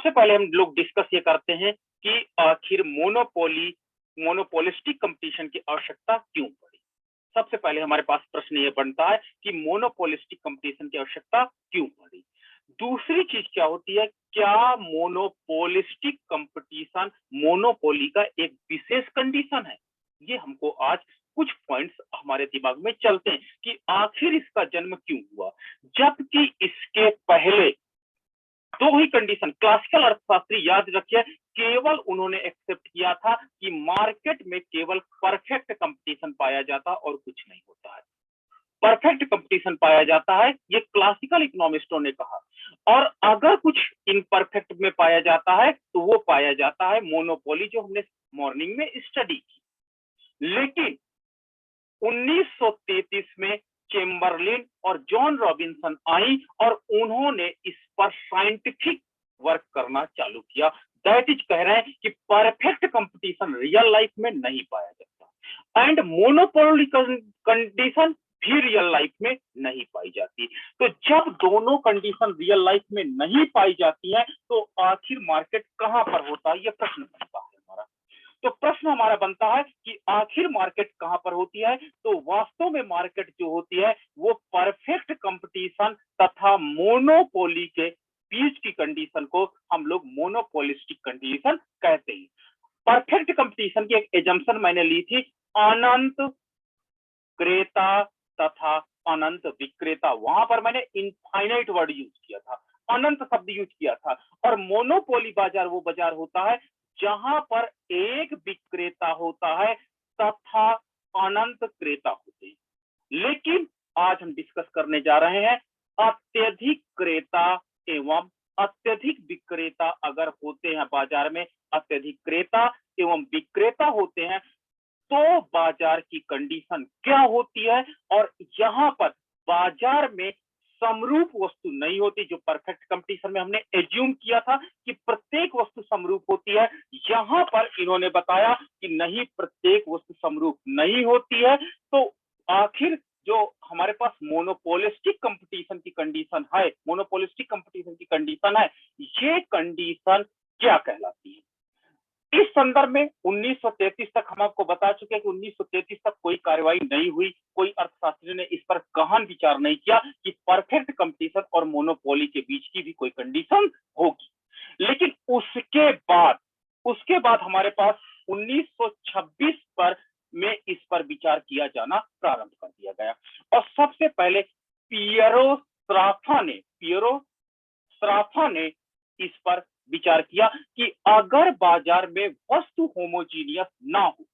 सबसे पहले हम लोग डिस्कस ये करते हैं कि आखिर मोनोपोलिस्टिक कंपटीशन की आवश्यकता क्यों पड़ी। सबसे पहले हमारे पास प्रश्न ये बनता है कि मोनोपोलिस्टिक कंपटीशन की आवश्यकता क्यों पड़ी। दूसरी चीज क्या होती है, क्या मोनोपोलिस्टिक कंपटीशन मोनोपोली का एक विशेष कंडीशन है। ये हमको आज कुछ पॉइंट्स हमारे दिमाग में चलते हैं कि आखिर इसका जन्म क्यों हुआ, जबकि इसके पहले दो ही कंडीशन क्लासिकल अर्थशास्त्री याद रखिए केवल उन्होंने एक्सेप्ट किया था कि मार्केट में केवल परफेक्ट कंपटीशन पाया जाता और कुछ नहीं होता है। परफेक्ट कंपटीशन पाया जाता है, ये क्लासिकल इकोनॉमिस्टों ने कहा, और अगर कुछ इनपरफेक्ट में पाया जाता है तो वो पाया जाता है मोनोपोली, जो हमने मॉर्निंग में स्टडी की। लेकिन 1933 में चेम्बरलिन और जॉन रॉबिन्सन आई और उन्होंने इस पर साइंटिफिक वर्क करना चालू किया। दैट इज कह रहे हैं कि परफेक्ट कंपटीशन रियल लाइफ में नहीं पाया जाता एंड मोनोपोली कंडीशन भी रियल लाइफ में नहीं पाई जाती। तो जब दोनों कंडीशन रियल लाइफ में नहीं पाई जाती है तो आखिर मार्केट कहां पर होता है, यह प्रश्न बनता है हमारा। तो प्रश्न हमारा बनता है कि आखिर मार्केट कहां पर होती है। तो वास्तव में मार्केट जो होती है वो परफेक्ट कंपटीशन तथा मोनोपोली के बीच की कंडीशन को हम लोग मोनोपोलिस्टिक कंडीशन कहते हैं। परफेक्ट कंपटीशन की एक एजम्पशन मैंने ली थी, अनंत क्रेता तथा अनंत विक्रेता। वहां पर मैंने इनफाइनाइट वर्ड यूज किया था, अनंत शब्द यूज किया था। और मोनोपोली बाजार वो बाजार होता है जहां पर एक विक्रेता होता है तथा अनंत क्रेता होते हैं। लेकिन आज हम डिस्कस करने जा रहे हैं अत्यधिक क्रेता एवं अत्यधिक विक्रेता अगर होते हैं बाजार में, अत्यधिक क्रेता एवं विक्रेता होते हैं तो बाजार की कंडीशन क्या होती है। और यहाँ पर बाजार में समरूप वस्तु नहीं होती, जो परफेक्ट कंपटीशन में हमने एज्यूम किया था कि प्रत्येक वस्तु समरूप होती है। यहाँ पर इन्होंने बताया कि नहीं, प्रत्येक वस्तु समरूप नहीं होती है। तो आखिर जो हमारे पास मोनोपोलिस्टिक कंपटीशन की कंडीशन है, मोनोपोलिस्टिक कंपटीशन की कंडीशन है, ये कंडीशन क्या कहलाती है। इस संदर्भ में 1933 तक हम आपको बता चुके हैं कि 1933 तक कोई कार्रवाई नहीं हुई, कोई अर्थशास्त्री ने इस पर गहन विचार नहीं किया कि परफेक्ट कंपटीशन और मोनोपोली के बीच की भी कोई कंडीशन होगी। लेकिन उसके बाद हमारे पास 1926 पर में इस पर विचार किया जाना प्रारंभ कर दिया गया। और सबसे पहले पियरो स्राफा ने इस पर विचार किया कि अगर बाजार में वस्तु होमोजीनियस ना हो,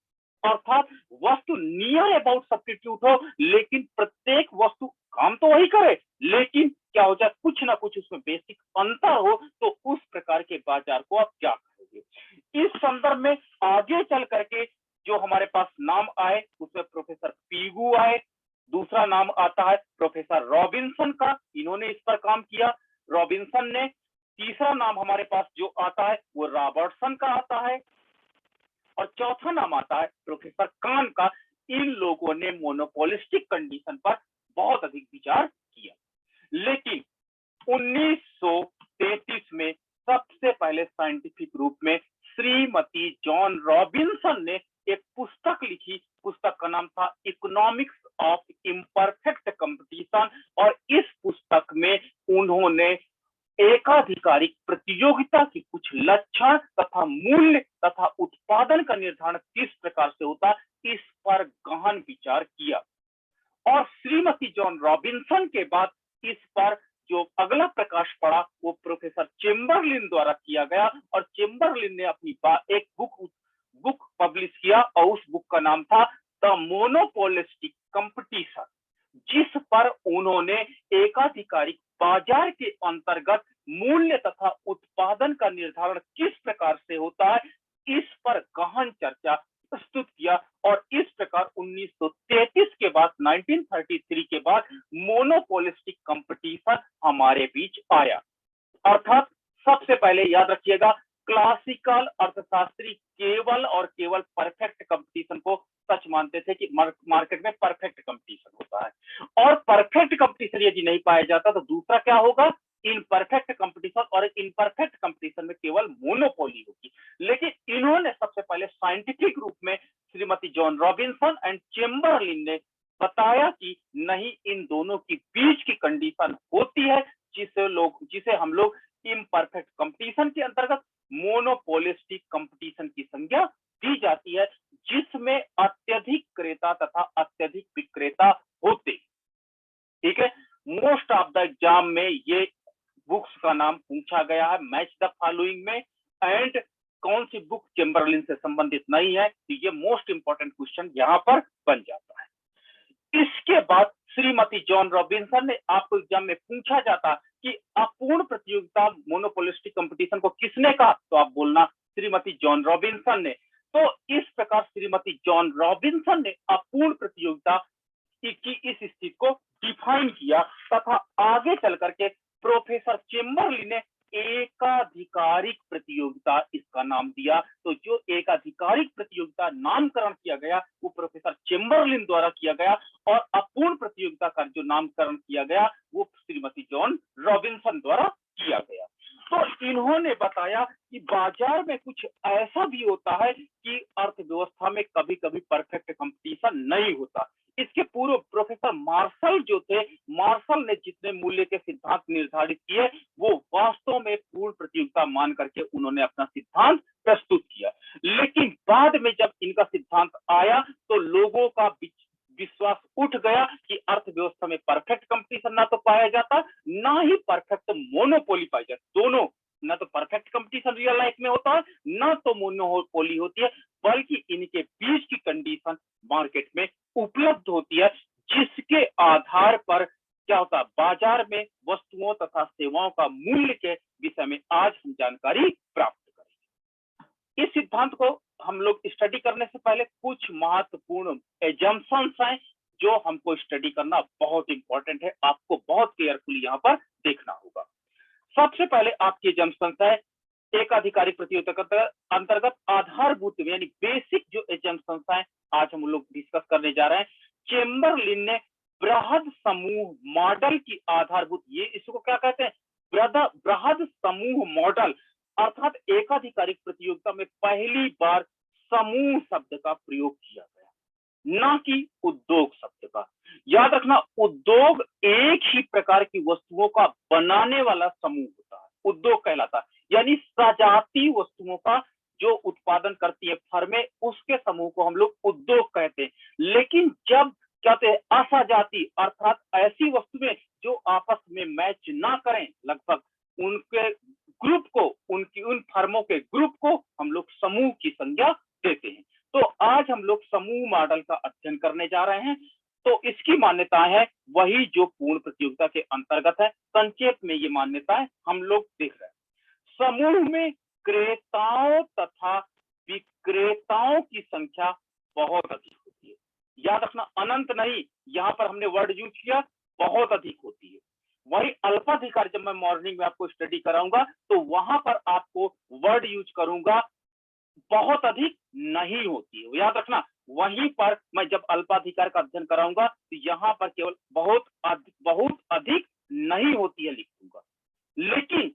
अर्थात वस्तु नियर अबाउट सब्स्टिट्यूट हो, लेकिन प्रत्येक वस्तु काम तो वही करे, लेकिन क्या हो जाए, कुछ ना कुछ उसमें बेसिक अंतर हो, तो उस प्रकार के बाजार को आप क्या करोगे। इस संदर्भ में आगे चल करके जो हमारे पास नाम आए उसमें प्रोफेसर पीगू आए, दूसरा नाम आता है प्रोफेसर रॉबिन्सन का, इन्होंने इस पर काम किया, रॉबिन्सन ने। तीसरा नाम हमारे पास जो आता है वो रॉबर्टसन का आता है, और चौथा नाम आता है प्रोफेसर कान का। इन लोगों ने मोनोपोलिस्टिक कंडीशन पर बहुत अधिक विचार किया। लेकिन 1933 में सबसे पहले साइंटिफिक रूप में श्रीमती जॉन रॉबिन्सन ने एक पुस्तक लिखी, पुस्तक का नाम था इकोनॉमिक्स ऑफ इम्परफेक्ट कंपटीशन। और इस पुस्तक में उन्होंने एकाधिकारिक प्रतियोगिता की कुछ लक्षण तथा मूल्य तथा उत्पादन का निर्धारण किस प्रकार से होता, इस पर गहन विचार किया। और श्रीमती जॉन रॉबिन्सन के बाद इस पर जो अगला प्रकाश पड़ा वो प्रोफेसर चेम्बरलिन द्वारा किया गया, और चेम्बरलिन ने अपनी एक बुक पब्लिश किया, और उस बुक का नाम था द मोनोपोलिस्टिक कंपटीशन, जिस पर उन्होंने एकाधिकारिक बाजार के अंतर्गत मूल्य तथा उत्पादन का निर्धारण किस प्रकार से होता है, इस पर गहन चर्चा प्रस्तुत किया। और इस प्रकार 1933 के बाद 1933 के बाद मोनोपोलिस्टिक कंपटीशन हमारे बीच आया। अर्थात सबसे पहले याद रखिएगा, क्लासिकल अर्थशास्त्री केवल और केवल परफेक्ट कंपटीशन को सच मानते थे कि मार्केट में परफेक्ट कंपटीशन होता है, और परफेक्ट कंपटीशन यदि नहीं पाया जाता तो दूसरा क्या होगा, इनपरफेक्ट कंपटीशन, और इनपरफेक्ट कंपटीशन में केवल मोनोपोली होगी। लेकिन इन्होंने सबसे पहले साइंटिफिक रूप में Shrimati John Robinson and Chamberlin ने बताया कि नहीं, इन दोनों की बीच की कंडीशन होती है जिसे हम लोग इम्परफेक्ट कंपटीशन के अंतर्गत मोनोपोलिस्टिक कंपटीशन की संज्ञा दी जाती है, जिसमें अत्यधिक क्रेता तथा अत्यधिक विक्रेता होते। ठीक है, मोस्ट ऑफ द एग्जाम में ये बुक्स का नाम पूछा गया है मैच द फॉलोइंग में, एंड कौन सी बुक चेम्बरलिन से संबंधित नहीं है, तो ये मोस्ट इंपॉर्टेंट क्वेश्चन यहाँ पर बन जाता है। इसके बाद श्रीमती जॉन रॉबिन्सन ने, आपको एग्जाम में पूछा जाता कि अपूर्ण प्रतियोगिता मोनोपोलिस्टिक कंपटीशन को किसने कहा, तो आप बोलना श्रीमती जॉन रॉबिन्सन ने। तो इस प्रकार श्रीमती जॉन रॉबिन्सन ने अपूर्ण प्रतियोगिता की इस स्थिति को डिफाइन किया, तथा आगे चल करके प्रोफेसर चेम्बरलिन ने एकाधिकारिक प्रतियोगिता इसका नाम दिया। तो जो एकाधिकारिक प्रतियोगिता नामकरण किया गया वो प्रोफेसर चेम्बरलिन द्वारा किया गया, और अपूर्ण प्रतियोगिता का जो नामकरण किया गया वो श्रीमती जॉन रॉबिन्सन द्वारा किया गया। तो इन्होंने बताया कि बाजार में कुछ ऐसा भी होता है कि अर्थव्यवस्था में कभी कभी परफेक्ट कंपटीशन नहीं होता। इसके पूर्व प्रोफेसर मार्शल जो थे, मार्शल ने जितने मूल्य के सिद्धांत निर्धारित किए वो वास्तव में पूर्ण प्रतियोगिता मान करके उन्होंने अपना सिद्धांत प्रस्तुत किया। लेकिन बाद में जब इनका सिद्धांत आया तो लोगों का विश्वास उठ गया कि अर्थव्यवस्था में परफेक्ट कंपटीशन ना तो पाया जाता, ना ही परफेक्ट मोनोपोली पाई जाती। दोनों, ना तो परफेक्ट कंपटीशन रियल लाइफ में होता है, ना तो मोनोपोली होती है, बल्कि इनके बीच की कंडीशन मार्केट में उपलब्ध होती है, जिसके आधार पर क्या होता है, बाजार में वस्तुओं तथा सेवाओं का मूल्य के विषय में आज हम जानकारी प्राप्त करेंगे। इस सिद्धांत को हम लोग स्टडी करने से पहले कुछ महत्वपूर्ण एजम्पशंस हैं जो हमको स्टडी करना बहुत इंपॉर्टेंट है, आपको बहुत केयरफुली यहाँ पर देखना होगा। सबसे पहले आपकी एजम्पशंस है एकाधिकारिक प्रतियोगिता के अंतर्गत आधारभूत यानी बेसिक जो एजम्पशंस हैं आज हम लोग डिस्कस करने जा रहे हैं। चेम्बरलिन ने बृहद समूह मॉडल की आधारभूत, ये इसको क्या कहते हैं, बृहद समूह मॉडल, अर्थात एकाधिकारिक प्रतियोगिता में पहली बार समूह शब्द का प्रयोग किया गया, ना कि उद्योग शब्द का। याद रखना, उद्योग एक ही प्रकार की वस्तुओं का बनाने वाला समूह होता है, उद्योग कहलाता है, यानी सजाती वस्तुओं का जो उत्पादन करती है फर्में, उसके समूह को हम लोग उद्योग कहते हैं। लेकिन जब कहते हैं असजाती, अर्थात ऐसी वस्तुएं जो आपस में मैच ना करें, लगभग उनके ग्रुप को, उन फर्मों के ग्रुप को हम लोग समूह की संज्ञा देते हैं। तो आज हम लोग समूह मॉडल का अध्ययन करने जा रहे हैं। तो इसकी मान्यता है वही जो पूर्ण प्रतियोगिता के अंतर्गत है। संक्षेप में ये मान्यताएं हम लोग देख रहे हैं। समूह में क्रेताओं तथा विक्रेताओं की संख्या बहुत अधिक होती है। याद रखना, अनंत नहीं, यहाँ पर हमने वर्ड यूज किया, बहुत अधिक होती है। वही अल्पाधिकार जब मैं मॉर्निंग में आपको स्टडी कराऊंगा तो वहां पर आपको वर्ड यूज करूंगा, बहुत अधिक नहीं होती है। याद रखना, वहीं पर मैं जब अल्पाधिकार का अध्ययन कराऊंगा तो यहाँ पर केवल बहुत अधिक नहीं होती है लिखूंगा, लेकिन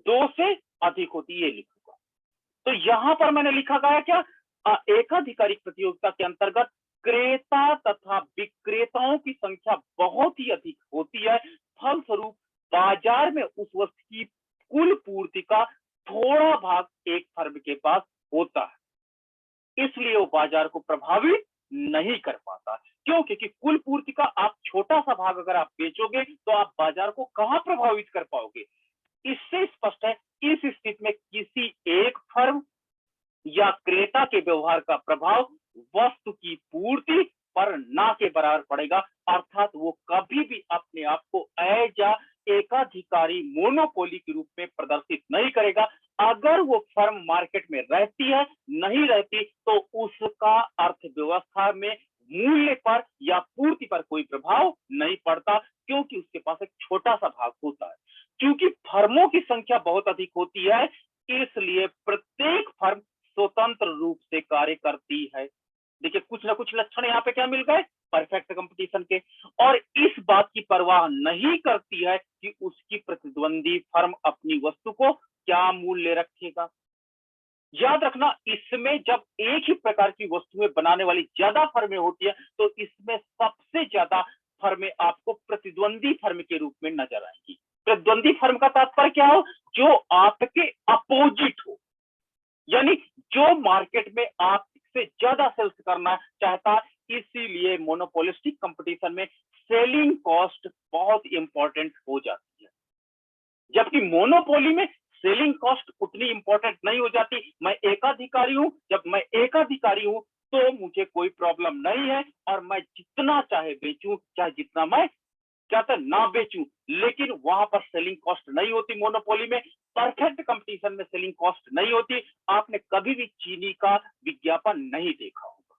2 से अधिक होती है लिखूंगा। तो यहाँ पर मैंने लिखा गया क्या, एकाधिकारिक प्रतियोगिता के अंतर्गत क्रेता तथा विक्रेताओं की संख्या बहुत ही अधिक होती है, फलस्वरूप बाजार में उस वस्तु की कुल पूर्ति का थोड़ा भाग एक फर्म के पास होता है, इसलिए वो बाजार को प्रभावित नहीं कर पाता। क्यों? क्योंकि कुल पूर्ति का आप छोटा सा भाग अगर आप बेचोगे तो आप बाजार को कहां प्रभावित कर पाओगे। इससे स्पष्ट है, इस स्थिति में किसी एक फर्म या क्रेता के व्यवहार का प्रभाव वस्तु की पूर्ति पर ना के बराबर पड़ेगा, अर्थात वो कभी भी अपने आप को एज एकाधिकारी मोनोपोली के रूप में प्रदर्शित नहीं करेगा। अगर वो फर्म मार्केट में रहती है, नहीं रहती, तो उसका अर्थव्यवस्था में मूल्य पर या पूर्ति पर कोई प्रभाव नहीं पड़ता, क्योंकि उसके पास एक छोटा सा भाग होता है। क्योंकि फर्मों की संख्या बहुत अधिक होती है, इसलिए प्रत्येक फर्म स्वतंत्र रूप से कार्य करती है। देखिए, कुछ ना कुछ लक्षण यहाँ पे क्या मिल गए, परफेक्ट कंपटीशन के, और इस बात की परवाह नहीं करती है कि उसकी प्रतिद्वंदी फर्म अपनी वस्तु को क्या मूल्य रखेगा। याद रखना, इसमें जब एक ही प्रकार की वस्तुएं बनाने वाली ज्यादा फर्में होती है तो इसमें सबसे ज्यादा फर्में आपको प्रतिद्वंदी फर्म के रूप में नजर आएंगी। प्रतिद्वंदी फर्म का तात्पर्य क्या हो, जो आपके अपोजिट हो, यानी जो मार्केट में आपसे ज्यादा सेल्स करना चाहता। इसीलिए मोनोपोलिस्टिक कंपटीशन में सेलिंग कॉस्ट बहुत इंपॉर्टेंट हो जाती है, जबकि मोनोपोली में सेलिंग कॉस्ट उतनी इंपॉर्टेंट नहीं हो जाती। मैं एकाधिकारी हूं, जब मैं एकाधिकारी हूं तो मुझे कोई प्रॉब्लम नहीं है और मैं जितना चाहे बेचूं, चाहे जितना मैं क्या था ना बेचूं, लेकिन वहां पर सेलिंग कॉस्ट नहीं होती। मोनोपोली में, परफेक्ट कंपटीशन में सेलिंग कॉस्ट नहीं होती। आपने कभी भी चीनी का विज्ञापन नहीं देखा होगा,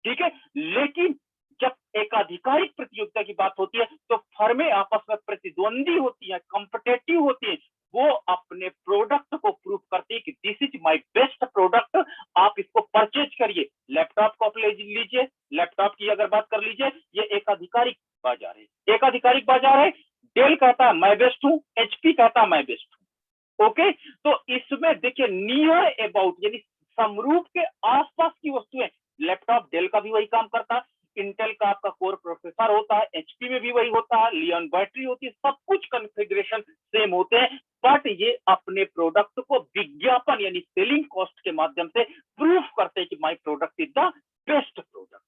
ठीक है। लेकिन जब एकाधिकारिक प्रतियोगिता की बात होती है तो फर्में आपस में प्रतिद्वंदी होती है, कॉम्पिटेटिव होती है। वो अपने प्रोडक्ट को प्रूव करती है कि this is my best product, आप इसको परचेज करिए। लैपटॉप को आप ले लीजिए, लैपटॉप की अगर बात कर लीजिए, ये एकाधिकारिक बाजार है, एकाधिकारिक बाजार है। डेल कहता है मैं बेस्ट हूं, एचपी कहता है मैं बेस्ट हूं। ओके, तो इसमें देखिए नियर अबाउट यानी समरूप के आसपास की वस्तुएं, लैपटॉप डेल का भी वही काम करता है, इंटेल का आपका कोर प्रोसेसर होता है, एचपी में भी वही होता है, लियन बैटरी होती है, सब कुछ कॉन्फ़िगरेशन सेम होते हैं, बट ये अपने प्रोडक्ट को विज्ञापन यानी सेलिंग कॉस्ट के माध्यम से प्रूफ करते हैं कि my product is the best product.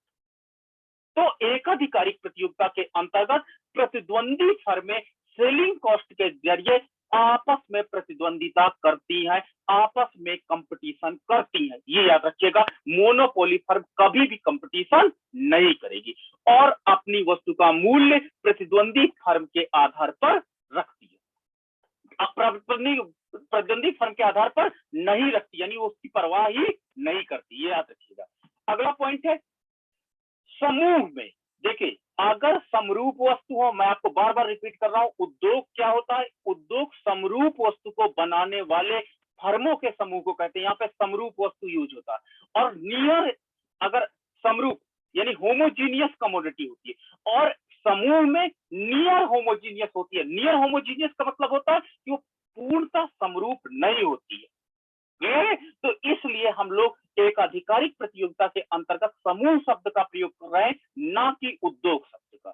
तो एकाधिकारिक प्रतियोगिता के अंतर्गत प्रतिद्वंदी फर्में सेलिंग कॉस्ट के जरिए आपस में प्रतिद्वंदिता करती हैं, आपस में कंपटीशन करती हैं। ये याद रखिएगा, मोनोपोली फर्म कभी भी कंपटीशन नहीं करेगी और अपनी वस्तु का मूल्य प्रतिद्वंदी फर्म के आधार पर रखती है। प्रतिद्वंदी फर्म के आधार पर नहीं रखती, यानी वो उसकी परवाह ही नहीं करती, ये याद रखिएगा। अगला पॉइंट है समूह में। देखिए, अगर समरूप वस्तु हो, मैं आपको बार बार रिपीट कर रहा हूं, उद्योग क्या होता है, उद्योग समरूप वस्तु को बनाने वाले फर्मों के समूह को कहते हैं। यहाँ पे समरूप वस्तु यूज होता है। और नियर, अगर समरूप यानी होमोजीनियस कमोडिटी होती है और समूह में नियर होमोजीनियस होती है। नियर होमोजीनियस का मतलब होता है कि वो पूर्णतः समरूप नहीं होती है। तो इसलिए हम लोग एकाधिकारिक प्रतियोगिता के अंतर्गत समूह शब्द का प्रयोग कर रहे हैं, ना कि उद्योग शब्द का।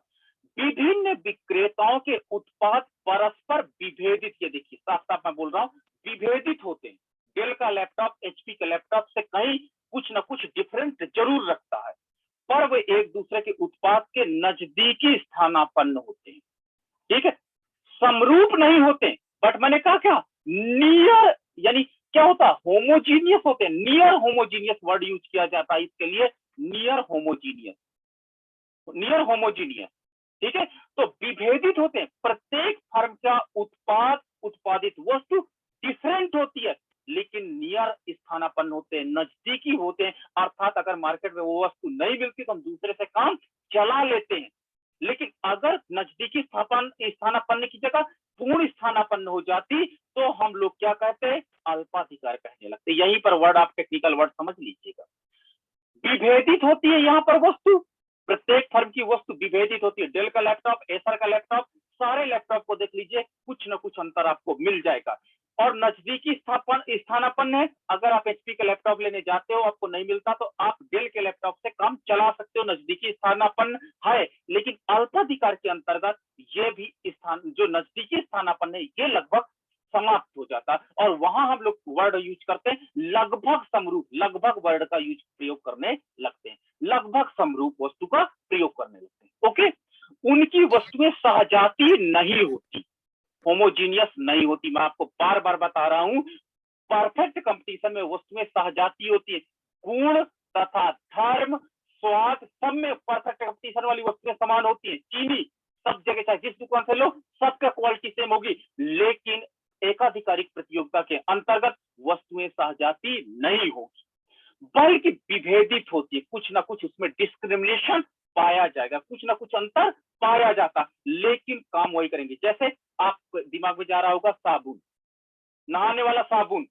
विभिन्न विक्रेताओं के उत्पाद परस्पर विभेदित, ये देखिए साफ साफ मैं बोल रहा हूं, विभेदित होते हैं। डेल का लैपटॉप एचपी के लैपटॉप से कहीं कुछ ना कुछ डिफरेंट जरूर रखता है, पर वे एक दूसरे के उत्पाद के नजदीकी स्थानापन्न होते हैं, ठीक है, समरूप नहीं होते। बट मैंने कहा क्या, नियर यानी क्या होता है, होमोजीनियस होते हैं। नियर होमोजीनियस वर्ड यूज किया जाता है इसके लिए, नियर होमोजीनियस, नियर होमोजीनियस, ठीक है। तो विभेदित होते हैं, प्रत्येक फर्म का उत्पाद उत्पादित वस्तु डिफरेंट होती है, लेकिन नियर स्थानापन्न होते हैं, नजदीकी होते हैं। अर्थात अगर मार्केट में वो वस्तु नहीं मिलती तो हम दूसरे से काम चला लेते हैं, लेकिन अगर नजदीकी स्थानापन्न की जगह पूर्ण स्थानापन्न हो जाती तो हम लोग क्या कहते हैं, अल्पाधिकार कहने लगते। यहीं पर वर्ड, आप टेक्निकल वर्ड समझ लीजिएगा। विभेदित होती है यहाँ पर वस्तु, प्रत्येक फर्म की वस्तु विभेदित होती है। डेल का लैपटॉप, एसर का लैपटॉप, सारे लैपटॉप को देख लीजिए, कुछ ना कुछ अंतर आपको मिल जाएगा। और नजदीकी स्थानापन्न है, अगर आप एचपी के लैपटॉप लेने जाते हो आपको नहीं मिलता तो आप डेल के लैपटॉप से काम चला सकते हो, नजदीकी स्थानापन्न है। लेकिन अल्पाधिकार के अंतर्गत ये भी स्थान, जो नजदीकी स्थानापन्न है, ये लगभग समाप्त हो जाता है और वहां हम लोग वर्ड यूज करते हैं लगभग समरूप, लगभग वर्ड का यूज प्रयोग करने लगते हैं, लगभग समरूप वस्तु का प्रयोग करने लगते हैं। ओके, उनकी वस्तुएं सहजातीय नहीं होती, होमोजीनियस नहीं होती। मैं आपको बार बार बता रहा हूं, परफेक्ट कंपटीशन में वस्तुएं सहजातीय होती है। गुण तथा धर्म, स्वाद, सब में परफेक्ट कंपटीशन वाली वस्तुएं समान होती है। चीनी सब जगह, चाहे जिस दुकान से लो, सबका क्वालिटी सेम होगी। लेकिन एकाधिकारिक प्रतियोगिता के अंतर्गत वस्तुएं सहजाती नहीं होगी, बल्कि विभेदित होती है। कुछ ना कुछ उसमें डिस्क्रिमिनेशन पाया जाएगा, कुछ ना कुछ अंतर पाया जाता, लेकिन काम वही करेंगे। जैसे आप दिमाग में जा रहा होगा साबुन, नहाने वाला साबुन,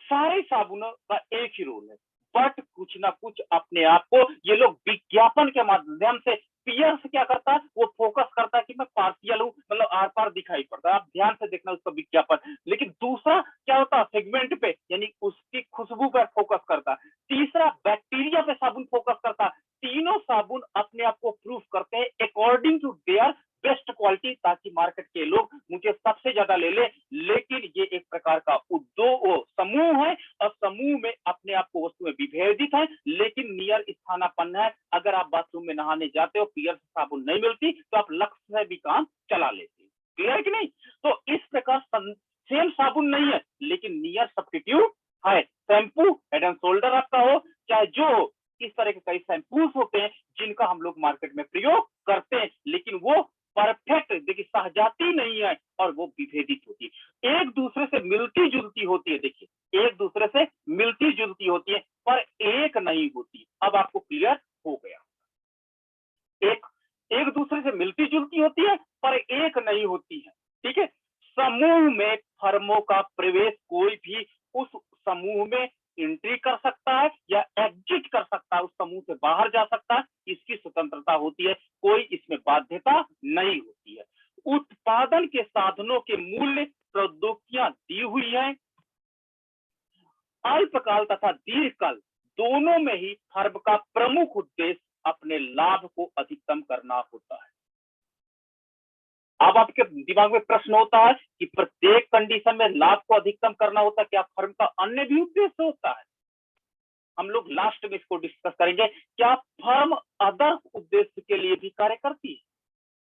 सारे साबुनों का एक ही रोल है, बट कुछ ना कुछ अपने आप को ये लोग विज्ञापन के माध्यम से, पीयर से क्या करता है, वो फोकस करता है कि मैं पार्शियल हूँ, मतलब आर पार दिखाई पड़ता है, आप ध्यान से देखना उसका विज्ञापन। लेकिन दूसरा क्या होता है, सेगमेंट पे, यानी उसकी खुशबू पर फोकस करता है। तीसरा बैक्टीरिया पे साबुन फोकस करता है। तीनों साबुन अपने आप को प्रूफ करते हैं according to their best quality, ताकि मार्केट के लोग मुझे सबसे ज्यादा ले ले। लेकिन ये एक प्रकार का उद्योग समूह है, और समूह में अपने आप को वस्तुएं विभेदित है, लेकिन नियर स्थानापन्न है। अगर आप बाथरूम में नहाने जाते हो, पियर से साबुन नहीं मिलती, तो आप लक्ष्य से भी काम चला लेते। क्लियर कि नहीं? तो इस प्रकार सेम साबुन नहीं है, लेकिन नियर सब्स्टिट्यूट है। शैम्पू हेड एंड शोल्डर आपका हो, चाहे जो हो, इस तरह के कई शैम्पूज होते हैं जिनका हम लोग मार्केट में प्रयोग करते हैं, लेकिन वो परफेक्ट, देखिए, सहजाती नहीं है, और वो विभेदित होती है, एक दूसरे से मिलती जुलती होती है। देखिए, एक दूसरे से मिलती जुलती होती है, पर एक नहीं होती। अब आपको क्लियर हो गया? एक एक दूसरे से मिलती जुलती होती है, पर एक नहीं होती है। ठीक है? समूह में फर्मों का प्रवेश कोई भी उस समूह में एंट्री कर सकता है या एग्जिट कर सकता है, उस समूह से बाहर जा सकता है, इसकी स्वतंत्रता होती है, कोई इसमें बाध्यता नहीं होती है। उत्पादन के साधनों के मूल्य प्रौद्योगिकियां दी हुई है। अल्पकाल तथा दीर्घकाल दोनों में ही फर्म का प्रमुख उद्देश्य अपने लाभ को अधिकतम करना होता है। अब आपके दिमाग में प्रश्न होता है कि प्रत्येक कंडीशन में लाभ को अधिकतम करना होता है, क्या फर्म का अन्य भी उद्देश्य होता है? हम लोग लास्ट में इसको डिस्कस करेंगे। क्या फर्म अदर उद्देश्य के लिए भी कार्य करती है?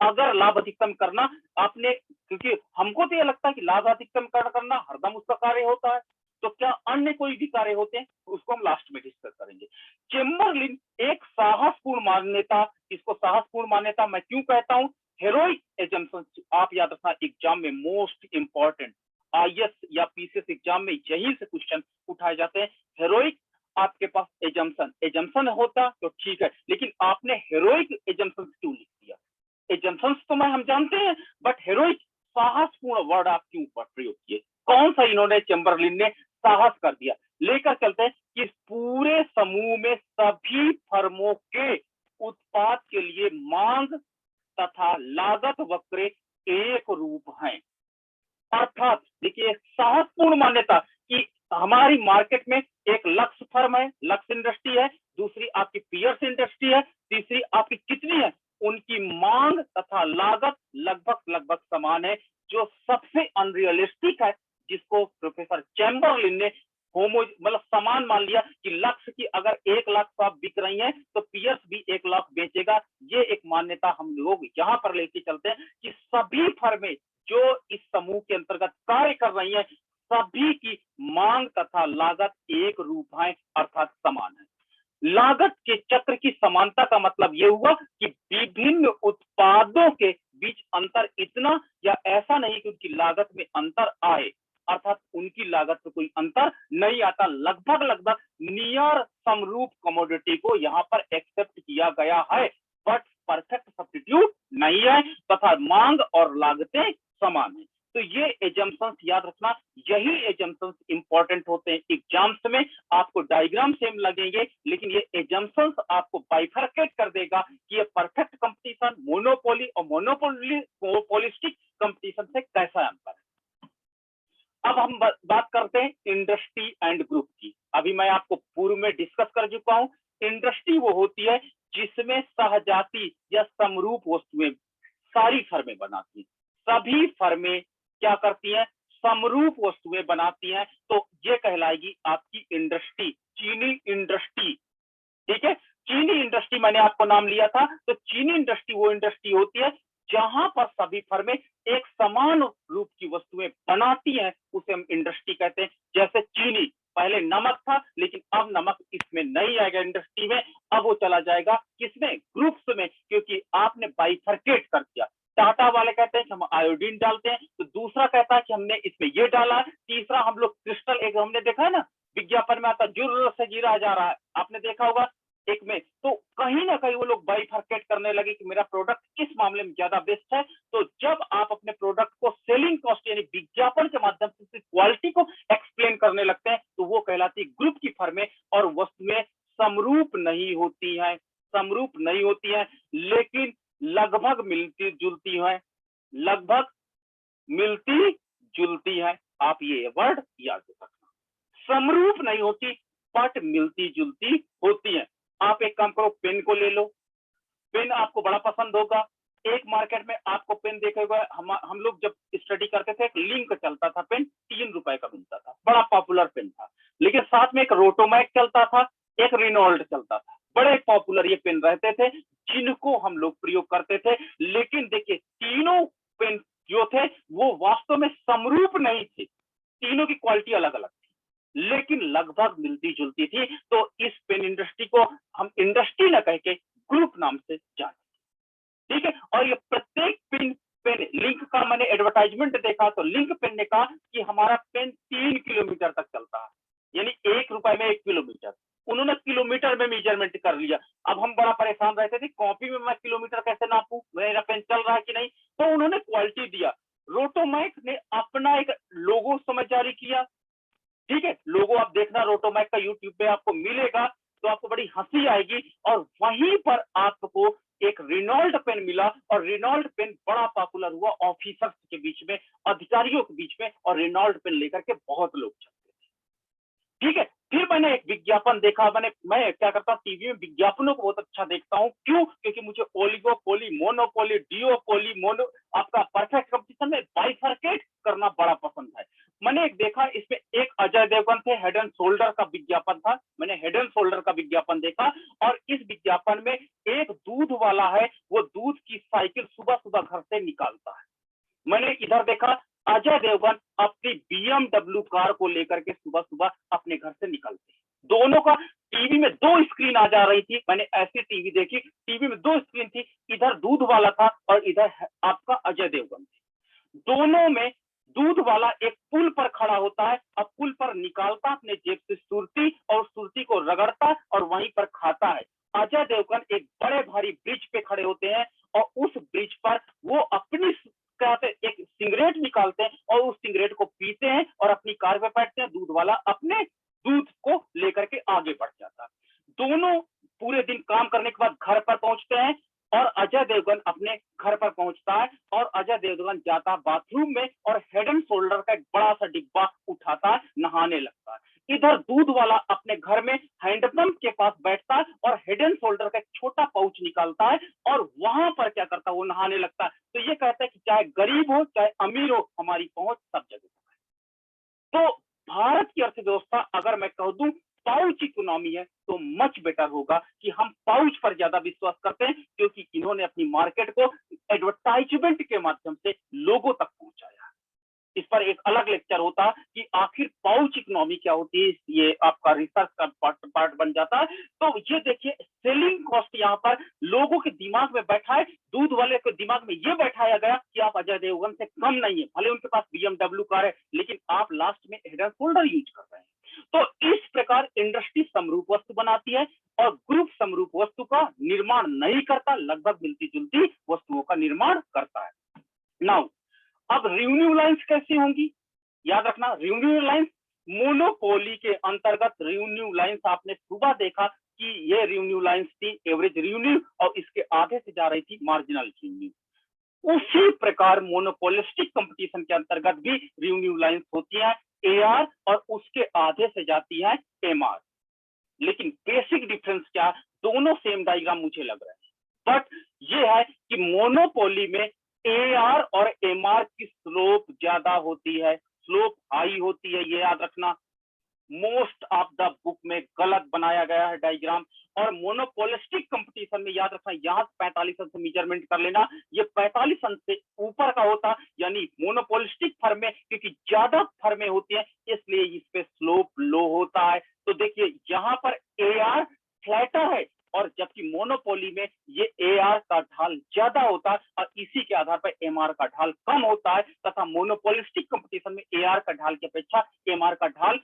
अगर लाभ अधिकतम करना आपने, क्योंकि हमको तो ये लगता है कि लाभ अधिकतम करना हरदम उसका कार्य होता है, तो क्या अन्य कोई भी कार्य होते हैं? उसको हम लास्ट में डिस्कस करेंगे। चेम्बरलिन एक साहसपूर्ण मान्यता, इसको साहसपूर्ण मान्यता मैं क्यों कहता हूं, हेरोइक एजम्पशन, आप याद रखना एग्जाम में मोस्ट इंपॉर्टेंट, आईएएस या पीसीएस एग्जाम में यही से क्वेश्चन उठाए जाते हैं। हेरोइक, आपके पास एजम्पशन होता तो ठीक है, लेकिन आपने हेरोइक एजम्पशन क्यों लिख दिया? एजम्पशंस तो मैं हम जानते हैं, बट हेरोइक, साहसपूर्ण वर्ड आप क्यों प्रयोग किए? कौन सा इन्होंने चेम्बरलिन ने साहस कर दिया? लेकर चलते हैं कि पूरे समूह में सभी फर्मों के उत्पाद के लिए मांग तथा लागत वक्र एक रूप हैं। अर्थात देखिए, साहसपूर्ण मान्यता कि हमारी मार्केट में एक लक्ष्य फर्म है, लक्ष्य इंडस्ट्री है, दूसरी आपकी पियर्स इंडस्ट्री है, तीसरी आपकी कितनी है, उनकी मांग तथा लागत लगभग लगभग समान है, जो सबसे अनरियलिस्टिक है, जिसको प्रोफेसर चैम्बरलिन ने मतलब समान मान लिया कि लक्ष्य की अगर 1 लाख शॉप बिक रही है, तो पियर्स भी 1 लाख बेचेगा। ये एक मान्यता हम लोग यहाँ पर लेके चलते हैं कि सभी फर्में जो इस समूह के अंतर्गत कार्य कर रही है, सभी की मांग तथा लागत एक रूप है, अर्थात समान है। लागत के चक्र की समानता का मतलब यह हुआ कि विभिन्न उत्पादों के बीच अंतर इतना या ऐसा नहीं कि उनकी लागत में अंतर आए, अर्थात उनकी लागत में कोई अंतर नहीं आता, लगभग लगभग नियर समरूप कमोडिटी को यहाँ पर एक्सेप्ट किया गया है, बट परफेक्ट सब्स्टिट्यूट नहीं है, तथा मांग और लागतें समान है। तो ये एजम्पशंस याद रखना, यही एजम्पशंस इंपॉर्टेंट होते हैं एग्जाम्स में। आपको डायग्राम सेम लगेंगे, लेकिन ये एजम्पशंस आपको बाइफरकेट कर देगा कि ये परफेक्ट कंपटीशन, मोनोपोली और मोनोपोलिस्टिक कंपटीशन से कैसा अंतर है। अब हम बात करते हैं इंडस्ट्री एंड ग्रुप की। अभी मैं आपको पूर्व में डिस्कस कर चुका हूं। इंडस्ट्री वो होती है जिसमें सहजाती या समरूप वस्तुएं सारी फर्में बनाती हैं। सभी फर्में क्या करती हैं? समरूप वस्तुएं बनाती हैं, तो ये कहलाएगी आपकी इंडस्ट्री। चीनी इंडस्ट्री, ठीक है, चीनी इंडस्ट्री मैंने आपको नाम लिया था, तो चीनी इंडस्ट्री वो इंडस्ट्री होती है जहां पर सभी फर्में एक समान रूप की वस्तुएं बनाती हैं, उसे हम इंडस्ट्री कहते हैं। जैसे चीनी, पहले नमक था, लेकिन अब नमक इसमें नहीं आएगा इंडस्ट्री में, अब वो चला जाएगा किसमें? ग्रुप्स में, क्योंकि आपने बाइफरकेट कर दिया। टाटा वाले कहते हैं कि हम आयोडीन डालते हैं, तो दूसरा कहता है कि हमने इसमें ये डाला, तीसरा हम लोग क्रिस्टल, एक हमने देखा है ना विज्ञापन में आता, जुर्र से गिरा जा रहा है, आपने देखा होगा एक में, तो कहीं ना कहीं वो लोग बाइफरकेट करने लगे कि मेरा प्रोडक्ट किस मामले में ज्यादा बेस्ट है। तो जब आप अपने प्रोडक्ट को सेलिंग कॉस्ट यानी विज्ञापन के माध्यम से क्वालिटी को एक्सप्लेन करने लगते हैं, तो वो कहलाती ग्रुप की फर्में और वस्तुएं समरूप नहीं होती हैं, समरूप नहीं होती हैं, लेकिन लगभग मिलती जुलती हैं, लगभग मिलती जुलती हैं। आप ये वर्ड याद रखना, समरूप नहीं होती बट मिलती जुलती होती हैं। आप एक काम करो, पेन को ले लो, पेन आपको बड़ा पसंद होगा। एक मार्केट में आपको पेन देखेगा, हम लोग जब स्टडी करते थे, एक लिंक चलता था पेन, 3 रुपए का मिलता था, बड़ा पॉपुलर पेन था। लेकिन साथ में एक रोटोमैक चलता था, एक रिनॉल्ट चलता था, बड़े पॉपुलर ये पेन रहते थे जिनको हम लोग प्रयोग करते थे। लेकिन देखिए तीनों पेन जो थे वो वास्तव में समरूप नहीं थे, तीनों की क्वालिटी अलग अलग थी, लेकिन लगभग मिलती जुलती थी। तो इस पेन इंडस्ट्री को हम इंडस्ट्री न कह के ग्रुप नाम से जानते, ठीक है। और ये प्रत्येक पेन पेन लिंक का मैंने एडवर्टाइजमेंट देखा तो लिंक पेन ने कहा कि हमारा पेन 3 किलोमीटर तक चलता है, यानी 1 रुपए में 1 किलोमीटर। उन्होंने किलोमीटर में मेजरमेंट कर लिया। अब हम बड़ा परेशान रहते थे, कॉपी में मैं किलोमीटर कैसे नापूं, मेरा पेन चल रहा है कि नहीं। तो उन्होंने क्वालिटी दिया। रोटोमैक ने अपना एक लोगो समझ जारी किया, ठीक है। लोगो आप देखना रोटोमैक का यूट्यूब पे आपको मिलेगा, तो आपको बड़ी हंसी आएगी। और वहीं पर आपको एक रिनॉल्ट पेन मिला, और रिनॉल्ट पेन बड़ा पॉपुलर हुआ ऑफिसर्स के बीच में, अधिकारियों के बीच में, और रिनॉल्ट पेन लेकर के बहुत लोग चलते थे, ठीक है। फिर मैंने एक विज्ञापन देखा, मैं क्या करता हूँ, टीवी में विज्ञापनों को बहुत अच्छा देखता हूँ। क्यों? क्योंकि मुझे ओलिगोपोली, मोनोपोली, डिओपोली, मोनो आपका परफेक्ट कंपटीशन में बाइफरकेट करना बड़ा पसंद है। मैंने एक देखा, इसमें एक अजय देवगन थे, हेड एंड शोल्डर का विज्ञापन था। मैंने हेड एंड शोल्डर का विज्ञापन देखा, और इस विज्ञापन में एक दूध वाला है, वो दूध की साइकिल सुबह सुबह घर से निकालता है। मैंने इधर देखा, अजय देवगन अपनी बीएमडब्ल्यू कार को लेकर के सुबह सुबह अपने घर से निकलते। दोनों का टीवी में 2 स्क्रीन आ जा रही थी। मैंने ऐसी टीवी देखी, टीवी में 2 स्क्रीन थी, इधर दूध वाला था और इधर आपका अजय देवगन थी। दोनों में दूध वाला एक पुल पर खड़ा होता है, अब पुल पर निकालता अपने जेब से सुरती, और सुरती को रगड़ता और वहीं पर खाता है। अजय देवगन एक बड़े भारी ब्रिज पे खड़े होते हैं, और उस ब्रिज पर वो अपनी एक सिगरेट निकालते हैं और उस सिगरेट को पीते हैं और अपनी कार पे बैठते हैं। दूध वाला अपने दूध को लेकर के आगे बढ़ जाता है। दोनों पूरे दिन काम करने के बाद घर पर पहुंचते हैं, और अजय देवगन अपने घर पर पहुंचता है, और अजय देवगन जाता बाथरूम में और हेड एंड शोल्डर का एक बड़ा सा डिब्बा उठाता है, नहाने लगता है। इधर दूध वाला अपने घर में हैंडपंप के पास बैठता है और हेड एंड शोल्डर का एक छोटा पाउच निकालता है, और वहां पर क्या करता है, वो नहाने लगता है। तो ये कहता है कि चाहे गरीब हो चाहे अमीर हो, हमारी पहुंच सब जगह है। तो भारत की अर्थव्यवस्था अगर मैं कह दूं पाउच इकोनॉमी है, तो मच बेटर होगा कि हम पाउच पर ज्यादा विश्वास करते हैं, क्योंकि इन्होंने अपनी मार्केट को एडवर्टाइजमेंट के माध्यम से लोगों तक पहुंचाया। इस पर एक अलग लेक्चर होता कि आखिर पाउच इकोनॉमी क्या होती है, ये आपका रिसर्च का पार्ट बन जाता है। तो ये देखिए, सेलिंग कॉस्ट यहाँ पर लोगों के दिमाग में बैठा है, दूध वाले के दिमाग में ये बैठाया गया कि आप अजय देवगन से कम नहीं है, भले उनके पास बीएमडब्ल्यू कार है, लेकिन आप लास्ट में हेड एंड शोल्डर यूज कर रहे हैं। तो इस प्रकार इंडस्ट्री समरूप वस्तु बनाती है, और ग्रुप समरूप वस्तु का निर्माण नहीं करता, लगभग मिलती जुलती वस्तुओं का निर्माण करता है। नाउ अब रेवेन्यू लाइंस कैसी होंगी, याद रखना, रेवेन्यू लाइंस मोनोपोली के अंतर्गत। रेवेन्यू लाइंस आपने सुबह देखा कि ये रेवेन्यू लाइंस थी एवरेज रेवेन्यू, और इसके आगे से जा रही थी मार्जिनल रेवेन्यू। उसी प्रकार मोनोपोलिस्टिक कंपटीशन के अंतर्गत भी रेवेन्यू लाइंस होती है एआर, और उसके आधे से जाती है एमआर। लेकिन बेसिक डिफरेंस क्या, दोनों सेम डायग्राम मुझे लग रहा है, बट ये है कि मोनोपोली में एआर और एमआर की स्लोप ज्यादा होती है, स्लोप हाई होती है, ये याद रखना। मोस्ट ऑफ द बुक में गलत बनाया गया है डायग्राम। और मोनोपोलिस्टिक कंपटीशन में याद रखना, यहाँ 45 अंश से मेजरमेंट कर लेना, ये 45 अंश से ऊपर का होता, यानी मोनोपोलिस्टिक फर्में, क्योंकि ज्यादा फर्में होती है इसलिए इस पे स्लोप लो होता है। तो देखिए यहाँ पर एआर फ्लैटर है, और जबकि मोनोपोली में ये एआर का ढाल ज्यादा होता है, और इसी के आधार पर एमआर का ढाल कम होता है, तथा मोनोपोलिस्टिक कंपटीशन में एआर का ढाल की अपेक्षा एमआर का ढाल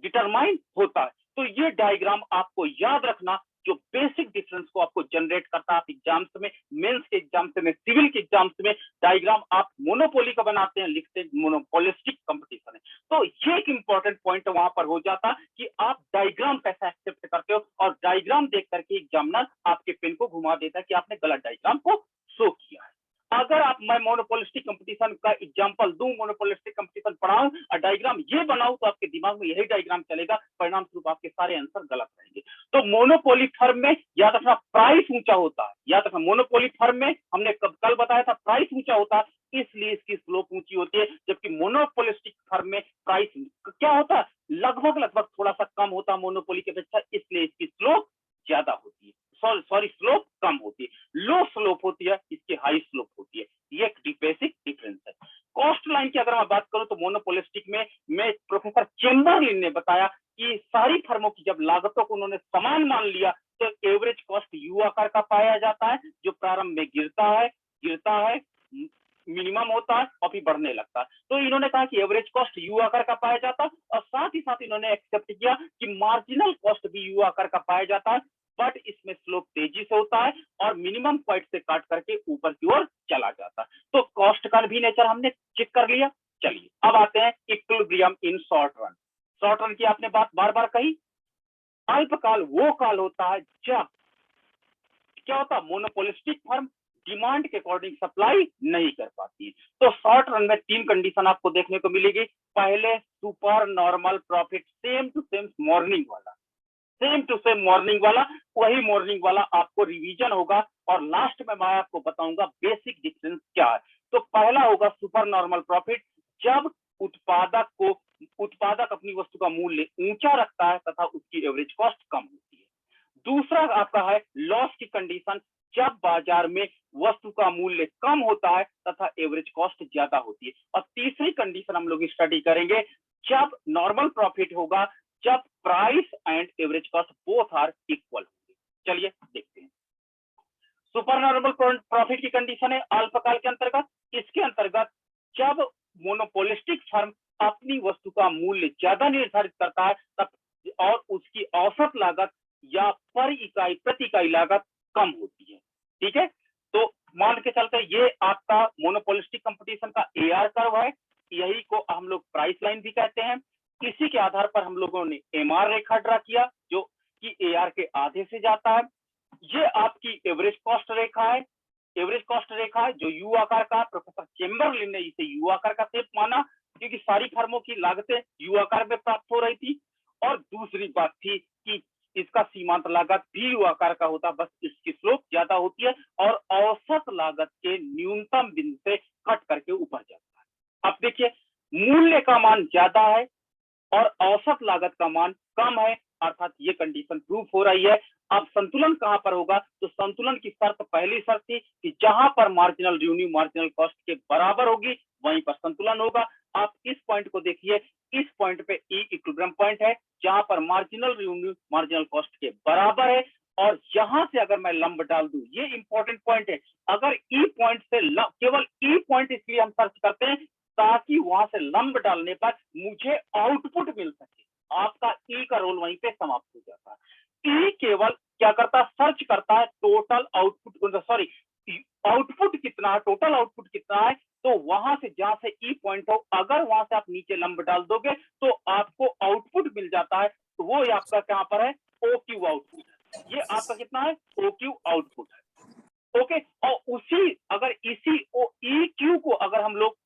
डिटरमाइन होता है। तो ये डायग्राम आपको याद रखना, जो बेसिक डिफरेंस को आपको जनरेट करता है। आप एग्जाम्स में, मेंस के एग्जाम्स में, सिविल के एग्जाम्स में डायग्राम आप मोनोपोली का बनाते हैं, लिखते हैं मोनोपोलिस्टिक कंपटीशन है। तो ये एक इंपॉर्टेंट पॉइंट वहां पर हो जाता कि आप डायग्राम कैसा एक्सेप्ट करते हो, और डायग्राम देख करके एग्जामिनर आपके पेन को घुमा देता है कि आपने गलत डायग्राम को शो किया है। अगर आप, मैं मोनोपोलिस्टिक कंपटीशन का एग्जांपल दूं, मोनोपोलिस्टिक कंपटीशन पढ़ाऊं और डायग्राम ये बनाऊं, तो आपके दिमाग में यही डायग्राम चलेगा, परिणाम स्वरूप आपके सारे आंसर गलत रहेंगे। तो मोनोपोली फर्म में याद रखना प्राइस ऊंचा होता है, याद रखना मोनोपोली फर्म में हमने कल बताया था प्राइस ऊंचा होता है, इसलिए इसकी स्लोप ऊंची होती है, जबकि मोनोपोलिस्टिक फर्म में प्राइस क्या होता है, लगभग थोड़ा सा कम होता है मोनोपोली की अपेक्षा, इसलिए इसकी स्लोप ज्यादा होती है, सॉरी स्लोप कम होती है, लो स्लोप होती है, इसकी हाई स्लोप होती है। ये एक बेसिक डिफरेंस है। कॉस्ट लाइन की अगर मैं बात करूं तो मोनोपोलिस्टिक में प्रोफेसर चेम्बरलिन ने बताया कि सारी फर्मों की जब लागतों को उन्होंने समान मान लिया तो एवरेज कॉस्ट यू आकार का पाया जाता है, जो प्रारंभ में गिरता है, मिनिमम होता है और फिर बढ़ने लगता है। तो इन्होंने कहा कि एवरेज कॉस्ट यू आकार का पाया जाता है, और साथ ही साथ इन्होंने एक्सेप्ट किया कि मार्जिनल कॉस्ट भी यू आकार का पाया जाता है, बट इसमें स्लोप तेजी से होता है और मिनिमम पॉइंट से काट करके ऊपर की ओर चला जाता है। तो कॉस्ट का भी नेचर हमने चेक कर लिया। चलिए अब आते हैं equilibrium in short run. Short run की आपने बात बार बार कही। अल्पकाल वो काल होता है जब क्या होता है, मोनोपोलिस्टिक फर्म डिमांड के अकॉर्डिंग सप्लाई नहीं कर पाती। तो शॉर्ट रन में 3 कंडीशन आपको देखने को मिलेगी। पहले super normal profit, same to same morning वाला, सेम टू सेम मॉर्निंग वाला, वही मॉर्निंग वाला आपको रिवीजन होगा, और लास्ट में मैं आपको बताऊंगा बेसिक डिफरेंस क्या है। तो पहला होगा सुपर नॉर्मल प्रॉफिट, जब उत्पादक अपनी वस्तु का मूल्य ऊंचा रखता है तथा उसकी एवरेज कॉस्ट कम होती है। दूसरा आपका है लॉस की कंडीशन, जब बाजार में वस्तु का मूल्य कम होता है तथा एवरेज कॉस्ट ज्यादा होती है। और तीसरी कंडीशन हम लोग स्टडी करेंगे, जब नॉर्मल प्रॉफिट होगा, जब price and average cost both are equal होंगे। चलिए देखते हैं। सुपर नॉर्मल प्रॉफिट की कंडीशन है अल्पकाल के अंतर्गत। इसके अंतर्गत जब मोनोपोलिस्टिक फर्म अपनी वस्तु का मूल्य ज्यादा निर्धारित करता है तब, और उसकी औसत लागत या प्रति इकाई लागत कम होती है। ठीक है, तो मान के चलते ये आपका मोनोपोलिस्टिक कंपटीशन का एआर कर्व है, यही को हम लोग प्राइस लाइन भी कहते हैं। इसी के आधार पर हम लोगों ने एमआर रेखा ड्रा किया, जो कि एआर के आधे से जाता है। ये आपकी एवरेज कॉस्ट रेखा है, एवरेज कॉस्ट रेखा है जो यू आकार का, प्रोफेसर चेम्बरलिन ने इसे यू आकार का शेप माना, क्योंकि सारी फर्मों की लागतें यू आकार में प्राप्त हो रही थी। और दूसरी बात थी कि इसका सीमांत लागत भी यू आकार का होता, बस इसकी स्लोप ज्यादा होती है और औसत लागत के न्यूनतम बिंदु से कट करके ऊपर जाता है। अब देखिए, मूल्य का मान ज्यादा है और औसत लागत का मान कम है, अर्थात ये कंडीशन प्रूफ हो रही है। अब संतुलन कहां पर होगा, तो संतुलन की शर्त, पहली शर्त थी कि जहां पर मार्जिनल रेवेन्यू मार्जिनल कॉस्ट के बराबर होगी वहीं पर संतुलन होगा। आप इस पॉइंट को देखिए, इस पॉइंट पे ई इक्विलिब्रियम पॉइंट है जहां पर मार्जिनल रेवेन्यू मार्जिनल कॉस्ट के बराबर है, और यहां से अगर मैं लंब डाल दूं, ये इंपॉर्टेंट पॉइंट है। अगर ई पॉइंट से केवल ई पॉइंट इसलिए हम सर्च करते हैं ताकि वहां से लंब डालने पर मुझे आउटपुट मिल सके। आपका ई का रोल वहीं पे समाप्त हो जाता है। ई केवल क्या करता है, सर्च करता है टोटल आउटपुट, सॉरी आउटपुट कितना है, टोटल आउटपुट कितना है। तो वहां से जहां से ई पॉइंट हो, अगर वहां से आप नीचे लंब डाल दोगे तो आपको आउटपुट मिल जाता है। तो वो आपका कहां पर है, ओ क्यू आउटपुट है। ये आपका कितना है, ओ क्यू आउटपुट है। ओके, और उसी अगर इसी ई क्यू को अगर हम लोग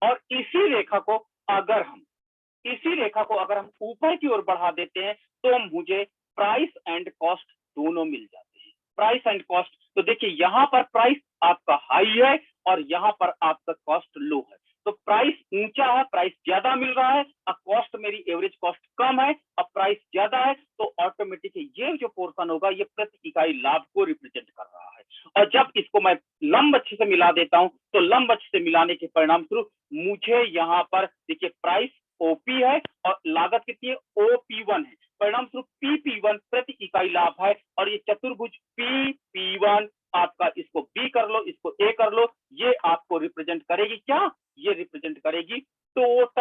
और इसी रेखा को अगर हम ऊपर की ओर बढ़ा देते हैं तो मुझे प्राइस एंड कॉस्ट दोनों मिल जाते हैं। प्राइस एंड कॉस्ट, तो देखिए यहां पर प्राइस आपका हाई है और यहां पर आपका कॉस्ट लो है। तो प्राइस ऊंचा है, प्राइस ज्यादा मिल रहा है, अब कॉस्ट मेरी एवरेज कॉस्ट कम है, अब प्राइस ज्यादा है, तो ऑटोमेटिकली ये जो पोर्शन होगा ये प्रति इकाई लाभ को रिप्रेजेंट कर रहा है। और जब इसको मैं लंब अच्छे से मिला देता हूं तो लंब अच्छे से मिलाने के परिणाम स्वरूप मुझे यहाँ पर देखिए प्राइस ओपी है और लागत कितनी है, ओपी1 है। परिणाम स्वरूप पीपी1 प्रति इकाई लाभ है, और ये चतुर्भुज पीपी1 आपका, इसको बी कर लो, इसको ए कर लो, ये आपको रिप्रेजेंट करेगी क्या, ये रिप्रेजेंट करेगी टोटल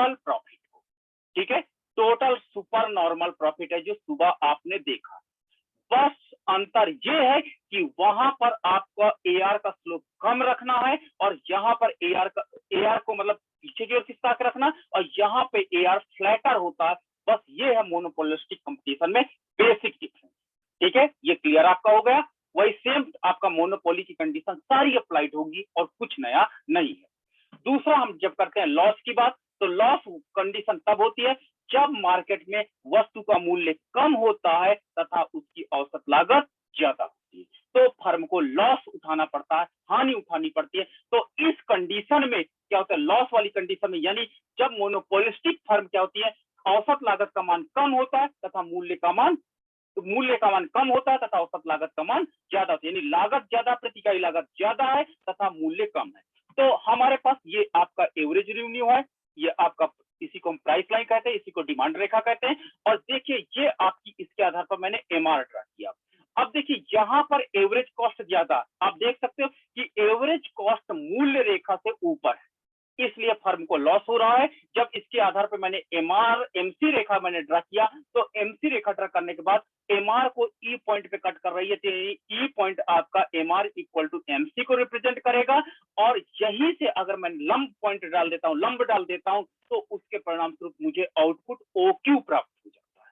स्लाइड है जो सुबह आपने देखा। बस अंतर ये है कि वहां पर आपका एआर का स्लोप कम रखना है और यहाँ पर एआर को मतलब पीछे की ओर खिसका के रखना, और यहाँ पे एआर फ्लैटर होता है। बस ये है मोनोपोलिस्टिक कंपटीशन में बेसिक डिफरेंस। ठीक है, ये क्लियर आपका हो गया। वही सेम आपका मोनोपोली की कंडीशन सारी अप्लाइड होगी और कुछ नया नहीं है। दूसरा, हम जब करते हैं लॉस की बात, तो लॉस कंडीशन तब होती है जब मार्केट में वस्तु का मूल्य कम होता है तथा उसकी औसत लागत ज्यादा होती है, तो फर्म को लॉस उठाना पड़ता है, हानि उठानी पड़ती है। तो इस कंडीशन में क्या होता है, लॉस वाली कंडीशन में, यानी जब मोनोपोलिस्टिक फर्म क्या होती है, औसत लागत का मान कम होता है तथा मूल्य का मान कम होता है तथा औसत लागत का मान ज्यादा होता है, यानी लागत ज्यादा, प्रति इकाई लागत ज्यादा है तथा मूल्य कम है। तो हमारे पास ये आपका एवरेज रेवेन्यू है, ये आपका, इसी को हम प्राइस लाइन कहते हैं, इसी को डिमांड रेखा कहते हैं। और देखिए ये आपकी, इसके आधार पर मैंने एमआर ड्रा किया। अब देखिए यहाँ पर एवरेज कॉस्ट ज्यादा, आप देख सकते हो कि एवरेज कॉस्ट मूल्य रेखा से ऊपर है, इसलिए फर्म को लॉस हो रहा है। जब इसके आधार पर मैंने एमसी रेखा मैंने ड्रा किया, तो एमसी रेखा ड्रा करने के बाद एमआर को ई पॉइंट पे कट कर रही है, तो ई पॉइंट आपका एमआर इक्वल टू एमसी को रिप्रेजेंट करेगा। और यहीं से अगर मैं लंब पॉइंट डाल देता हूं, लंब डाल देता हूं, तो उसके परिणाम स्वरूप मुझे आउटपुट ओक्यू प्राप्त हो जाता है।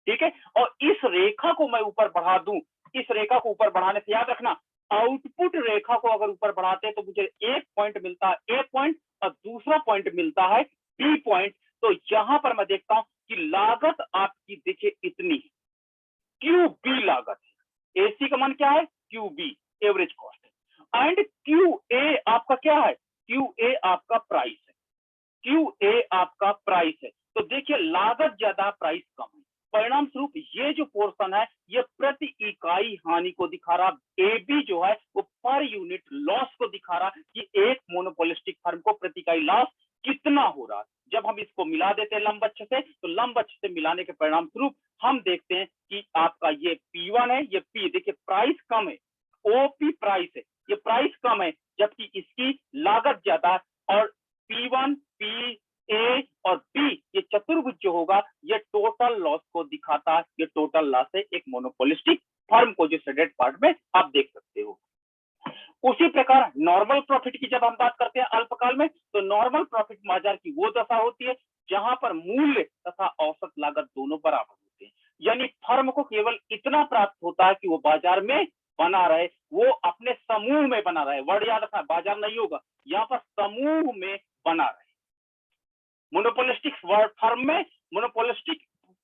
ठीक है, और इस रेखा को मैं ऊपर बढ़ा दूं, इस रेखा को ऊपर बढ़ाने से याद रखना, आउटपुट रेखा को अगर ऊपर बढ़ाते हैं तो मुझे एक पॉइंट मिलता है, ए पॉइंट, और दूसरा पॉइंट मिलता है बी पॉइंट। तो यहां पर मैं देखता हूं कि लागत आपकी देखिए इतनी, क्यू बी लागत है, एसी का मान क्या है, क्यू बी एवरेज कॉस्ट है, एंड क्यू ए आपका क्या है, क्यू ए आपका प्राइस है, क्यू ए आपका प्राइस है। तो देखिए लागत ज्यादा, प्राइस कम है, परिणाम स्वरूप ये जो पोर्शन है ये प्रति इकाई हानि को दिखा रहा, ए बी जो है वो पर यूनिट लॉस को दिखा रहा कि एक मोनोपोलिस्टिक फर्म को प्रति इकाई लॉस कितना हो रहा है। जब हम इसको मिला देते हैं लंब अक्ष से, तो लंब अक्ष से मिलाने के परिणाम स्वरूप हम देखते हैं कि आपका ये P1 है, ये P, देखिए प्राइस कम है, ओपी प्राइस है, ये प्राइस कम है, जबकि इसकी लागत ज्यादा, और P1, P, A और B, ये चतुर्भुज जो होगा ये टोटल लॉस को दिखाता है। ये टोटल लॉस है एक मोनोपोलिस्टिक फर्म को, जो शेडेड पार्ट में आप देख सकते हो। उसी प्रकार नॉर्मल प्रॉफिट की जब हम बात करते हैं अल्पकाल में, तो नॉर्मल प्रॉफिट बाजार की वो दशा होती है जहां पर मूल्य तथा औसत लागत दोनों बराबर होते हैं, यानी फर्म को केवल इतना प्राप्त होता है कि वो बाजार में बना रहे, वो अपने समूह में बना रहे, वर्ड याद रखना, बाजार नहीं होगा, यहाँ पर समूह में बना रहे। मोनोपोलिस्टिक फर्म में, मोनोपोलिस्टिक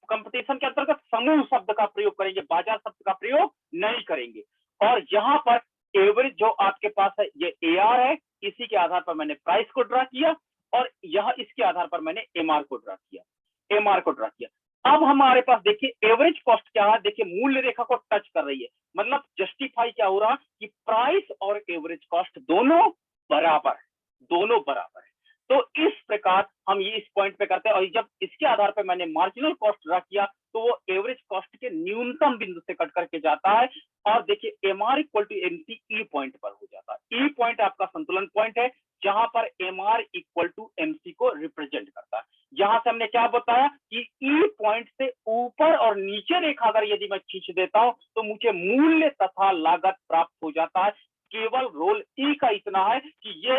कंपटीशन के अंतर्गत समूह शब्द का प्रयोग करेंगे, बाजार शब्द का प्रयोग नहीं करेंगे। और यहाँ पर एवरेज जो आपके पास है ये एआर है, इसी के आधार पर मैंने प्राइस को ड्रा किया, और यह इसके आधार पर मैंने एमआर को ड्रा किया। अब हमारे पास देखिए एवरेज कॉस्ट क्या है, देखिए मूल्य रेखा को टच कर रही है, मतलब जस्टिफाई क्या हो रहा कि प्राइस और एवरेज कॉस्ट दोनों बराबर है। तो इस प्रकार हम ये इस पॉइंट पे करते हैं, और जब इसके आधार पर मैंने मार्जिनल कॉस्ट ड्रा किया, तो वो एवरेज कॉस्ट के न्यूनतम बिंदु से कट करके जाता है, और देखिए MR equal to MC E point पर हो जाता है। ई पॉइंट आपका संतुलन पॉइंट है, जहां पर एमआर इक्वल टू एमसी को रिप्रेजेंट करता है। यहां से हमने क्या बताया कि ई पॉइंट से ऊपर और नीचे रेखा अगर यदि मैं खींच देता हूं, तो मुझे मूल्य तथा लागत प्राप्त हो जाता है। केवल रोल ई का इतना है कि ये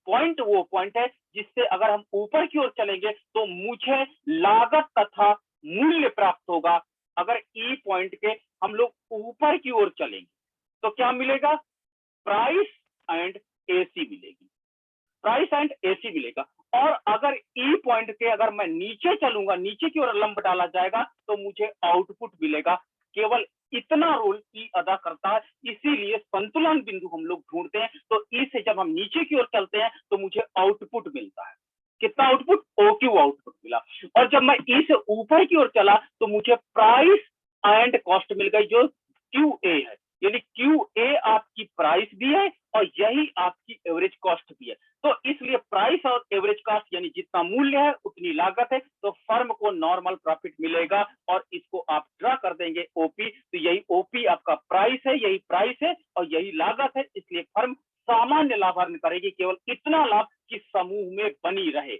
पॉइंट वो पॉइंट है जिससे अगर हम ऊपर की ओर चलेंगे तो मुझे लागत तथा मूल्य प्राप्त होगा। अगर ई पॉइंट के हम लोग ऊपर की ओर चलेंगे तो क्या मिलेगा, प्राइस एंड एसी मिलेगी, प्राइस एंड एसी मिलेगा। और अगर ई पॉइंट के अगर मैं नीचे चलूंगा, नीचे की ओर लंब डाला जाएगा, तो मुझे आउटपुट मिलेगा। केवल इतना रोल ई अदा करता है, इसीलिए संतुलन बिंदु हम लोग ढूंढते हैं। तो ई से जब हम नीचे की ओर चलते हैं तो मुझे आउटपुट मिलता है, कितना आउटपुट, ओक्यू आउटपुट मिला। और जब मैं ई से ऊपर की ओर चला तो मुझे प्राइस एंड कॉस्ट मिल गई, जो क्यू ए है, यानी क्यू ए आपकी प्राइस भी है और यही आपकी एवरेज कॉस्ट भी है। तो इसलिए प्राइस और एवरेज कॉस्ट यानी जितना मूल्य है उतनी लागत है, तो फर्म को नॉर्मल प्रॉफिट मिलेगा, और इसको आप ड्रा कर देंगे ओपी, तो यही ओपी आपका प्राइस है, यही प्राइस है और यही लागत है। इसलिए फर्म सामान्य लाभ अर्जन करेगी, केवल इतना लाभ कि समूह में बनी रहे।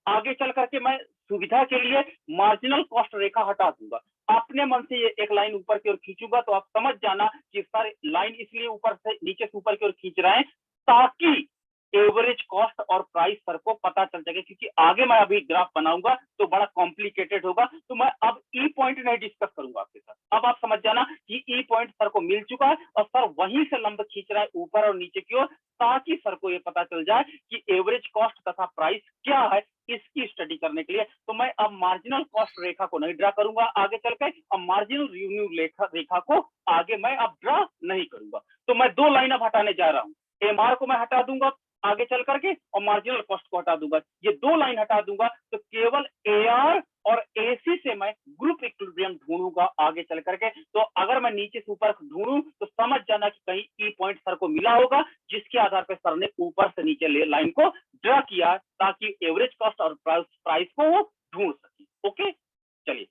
आगे चल करके मैं सुविधा के लिए मार्जिनल कॉस्ट रेखा हटा दूंगा, अपने मन से ये एक लाइन ऊपर की ओर खींचूंगा तो आप समझ जाना कि सर लाइन इसलिए ऊपर से नीचे से ऊपर की ओर खींच रहे हैं ताकि एवरेज कॉस्ट और प्राइस सर को पता चल जाएगा, क्योंकि आगे मैं अभी ग्राफ बनाऊंगा तो बड़ा कॉम्प्लिकेटेड होगा, तो मैं अब ई पॉइंट नहीं डिस्कस करूंगा आपके साथ। अब आप समझ जाना कि ई पॉइंट सर को मिल चुका है और सर वहीं से लंब खींच रहा है ऊपर और नीचे की ओर, ताकि सर को ये पता चल जाए कि एवरेज कॉस्ट तथा प्राइस क्या है, इसकी स्टडी करने के लिए। तो मैं अब मार्जिनल कॉस्ट रेखा को नहीं ड्रा करूंगा आगे चल के, अब मार्जिनल रेवेन्यू रेखा को आगे मैं अब ड्रा नहीं करूंगा। तो मैं दो लाइन अब हटाने जा रहा हूँ, एमआर को मैं हटा दूंगा आगे चल करके और मार्जिनल कॉस्ट को हटा दूंगा, ये दो लाइन हटा दूंगा, तो केवल एआर और एसी से मैं ग्रुप इक्विलिब्रियम ढूंढूंगा आगे चल करके। तो अगर मैं नीचे से ऊपर ढूंढूं तो समझ जाना कि कहीं ई पॉइंट सर को मिला होगा, जिसके आधार पर सर ने ऊपर से नीचे लाइन को ड्रा किया ताकि एवरेज कॉस्ट और प्राइस को वो ढूंढ सके। ओके, चलिए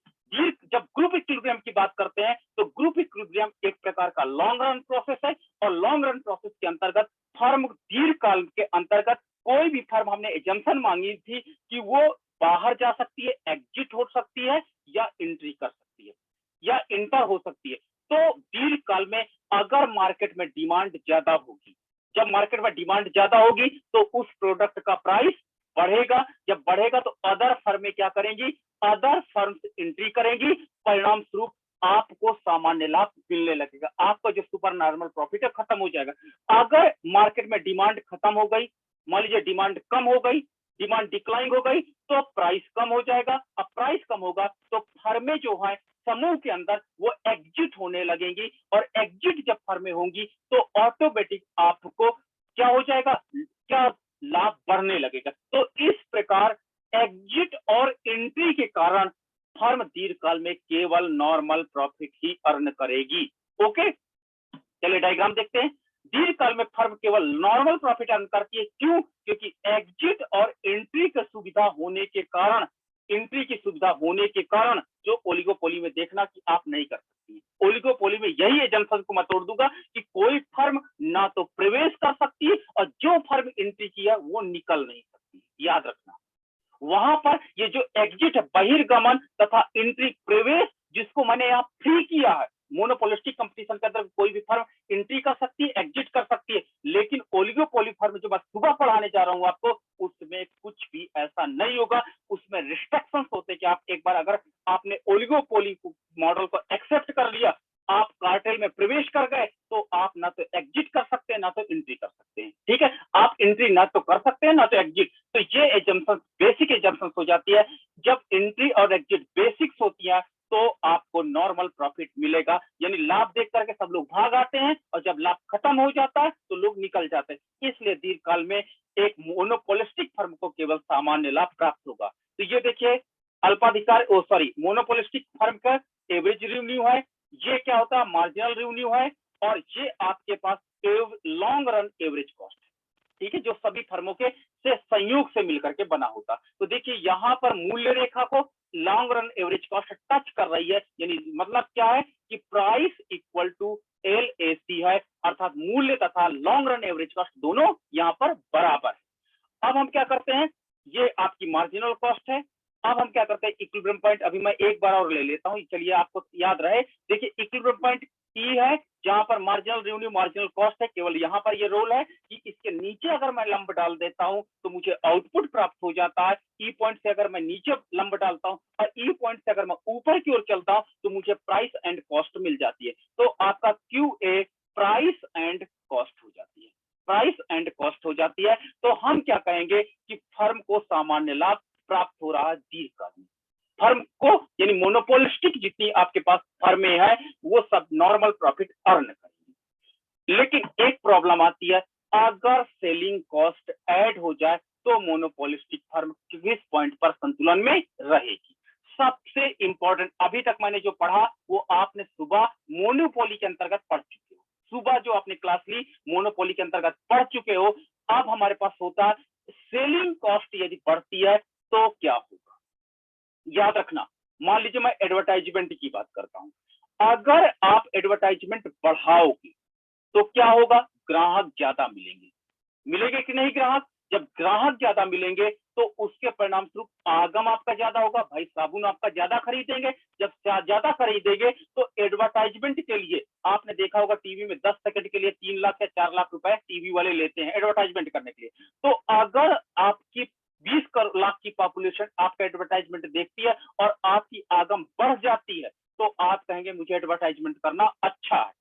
जब ग्रुप इक्विलिब्रियम की बात करते हैं तो ग्रुप इक्विलिब्रियम एक प्रकार का लॉन्ग रन प्रोसेस है, और लॉन्ग रन प्रोसेस के अंतर्गत फर्म दीर्घकाल के अंतर्गत कोई भी फर्म, हमने एजम्पशन मांगी थी कि वो बाहर जा सकती है, एग्जिट हो सकती है, या एंट्री कर सकती है, या इंटर हो सकती है। तो दीर्घकाल में अगर मार्केट में डिमांड ज्यादा होगी, जब मार्केट में डिमांड ज्यादा होगी तो उस प्रोडक्ट का प्राइस बढ़ेगा, जब बढ़ेगा तो अदर फर्में क्या करेंगी, अदर फर्म्स एंट्री करेंगी, परिणाम स्वरूप आपको सामान्य लाभ मिलने लगेगा, आपका जो सुपर नॉर्मल प्रॉफिट है खत्म हो जाएगा। अगर मार्केट में डिमांड खत्म हो गई, मान लीजिए डिमांड कम हो गई, डिमांड डिक्लाइन हो गई, तो प्राइस कम हो जाएगा। अब प्राइस कम होगा तो फर्में जो है समूह के अंदर वो एग्जिट होने लगेंगी, और एग्जिट जब फर्में होंगी तो ऑटोमेटिक आपको क्या हो जाएगा, क्या लाभ बढ़ने लगेगा। तो इस प्रकार एग्जिट और एंट्री के कारण फर्म दीर्घकाल में केवल नॉर्मल प्रॉफिट ही अर्न करेगी। ओके, चलिए डायग्राम देखते हैं। दीर्घकाल में फर्म केवल नॉर्मल प्रॉफिट अर्न करती है, क्यों? क्योंकि एग्जिट और एंट्री की सुविधा होने के कारण, जो ओलिगोपोली में देखना कि आप नहीं कर सकती। ओलिगोपोली में यही एजम्पशन को मैं तोड़ दूंगा कि कोई फर्म ना तो प्रवेश कर सकती है और जो फर्म एंट्री किया वो निकल नहीं सकती। याद रखना, वहां पर ये जो एग्जिट है, बहिर्गमन तथा एंट्री प्रवेश, जिसको मैंने यहाँ फ्री किया है। मोनोपोलिस्टिक कंपटीशन के अंदर कोई भी फर्म एंट्री कर सकती है, एग्जिट कर सकती है, लेकिन ओलिगोपोली फर्म जो मैं सुबह पढ़ाने जा रहा हूँ आपको, उसमें कुछ भी ऐसा नहीं होगा। उसमें रिस्ट्रिक्शंस होते हैं कि आप एक बार अगर आपने ओलिगोपोली मॉडल को एक्सेप्ट कर लिया, आप कार्टेल में प्रवेश कर गए, तो आप ना तो एग्जिट कर सकते हैं ना तो एंट्री कर सकते हैं। ठीक है, आप एंट्री ना तो कर सकते हैं ना तो एग्जिट। तो ये एजम्पशन बेसिक एजम्पशन हो जाती है। जब एंट्री और एग्जिट बेसिक्स होती है तो आपको नॉर्मल प्रॉफिट मिलेगा, यानी लाभ देख करके सब लोग भाग आते हैं, और जब लाभ खत्म हो जाता है तो लोग निकल जाते हैं। इसलिए दीर्घकाल में एक मोनोपोलिस्टिक फर्म को केवल सामान्य लाभ प्राप्त होगा। तो ये देखिए अल्पाधिकार मोनोपोलिस्टिक फर्म का एवरेज रेवेन्यू है, ये क्या होता है, मार्जिनल रेवेन्यू है, और ये आपके पास लॉन्ग रन एवरेज कॉस्ट है। ठीक है, जो सभी फर्मों के से संयोग से मिलकर के बना होता। तो देखिए यहाँ पर मूल्य रेखा को long run average cost touch कर रही है, यानी मतलब क्या है कि प्राइस इक्वल टू LAC है, अर्थात मूल्य तथा लॉन्ग रन एवरेज कॉस्ट दोनों यहाँ पर बराबर है। अब हम क्या करते हैं, ये आपकी मार्जिनल कॉस्ट है। अब हम क्या करते हैं, इक्विलिब्रियम पॉइंट अभी मैं एक बार और ले लेता हूँ, चलिए आपको याद रहे। देखिए इक्विलिब्रियम पॉइंट ई है, जहां पर मार्जिनल रेवेन्यू मार्जिनल कॉस्ट है, केवल यहाँ पर ये रोल है कि इसके नीचे अगर मैं लंब डाल देता हूं तो मुझे आउटपुट प्राप्त हो जाता है। ई पॉइंट से अगर मैं नीचे लंब डालता हूं और ई पॉइंट से अगर मैं ऊपर की ओर चलता हूं तो मुझे प्राइस एंड कॉस्ट मिल जाती है। तो आपका QA प्राइस एंड कॉस्ट हो जाती है, प्राइस एंड कॉस्ट हो जाती है। तो हम क्या कहेंगे कि फर्म को सामान्य लाभ प्राप्त हो रहा है दीर्घकाल में। फर्म को यानी मोनोपोलिस्टिक जितनी आपके पास फर्में है वो सब नॉर्मल प्रॉफिट अर्न करेंगी। लेकिन एक प्रॉब्लम आती है, अगर सेलिंग कॉस्ट ऐड हो जाए तो मोनोपोलिस्टिक फर्म किस पॉइंट पर संतुलन में रहेगी। सबसे इंपॉर्टेंट, अभी तक मैंने जो पढ़ा वो आपने सुबह मोनोपोली के अंतर्गत पढ़ चुके हो, सुबह जो आपने क्लास ली मोनोपोली के अंतर्गत पढ़ चुके हो। अब हमारे पास होता है सेलिंग कॉस्ट यदि बढ़ती है तो क्या होगा। याद रखना, मान लीजिए मैं एडवर्टाइजमेंट की बात करता हूं, अगर आप एडवर्टाइजमेंट बढ़ाओगे तो क्या होगा, ग्राहक ज्यादा मिलेंगे कि नहीं ग्राहक। जब ग्राहक ज्यादा मिलेंगे तो उसके परिणाम स्वरूप आगम आपका ज्यादा होगा, भाई साबुन आपका ज्यादा खरीदेंगे। जब ज्यादा खरीदेंगे तो एडवर्टाइजमेंट के लिए आपने देखा होगा टीवी में 10 सेकंड के लिए 3 लाख या 4 लाख रुपए टीवी वाले लेते हैं एडवर्टाइजमेंट करने के लिए। तो अगर आपकी 20 लाख की पॉपुलेशन आपका एडवर्टाइजमेंट देखती है और आपकी आगम बढ़ जाती है तो आप कहेंगे मुझे एडवर्टाइजमेंट करना अच्छा है।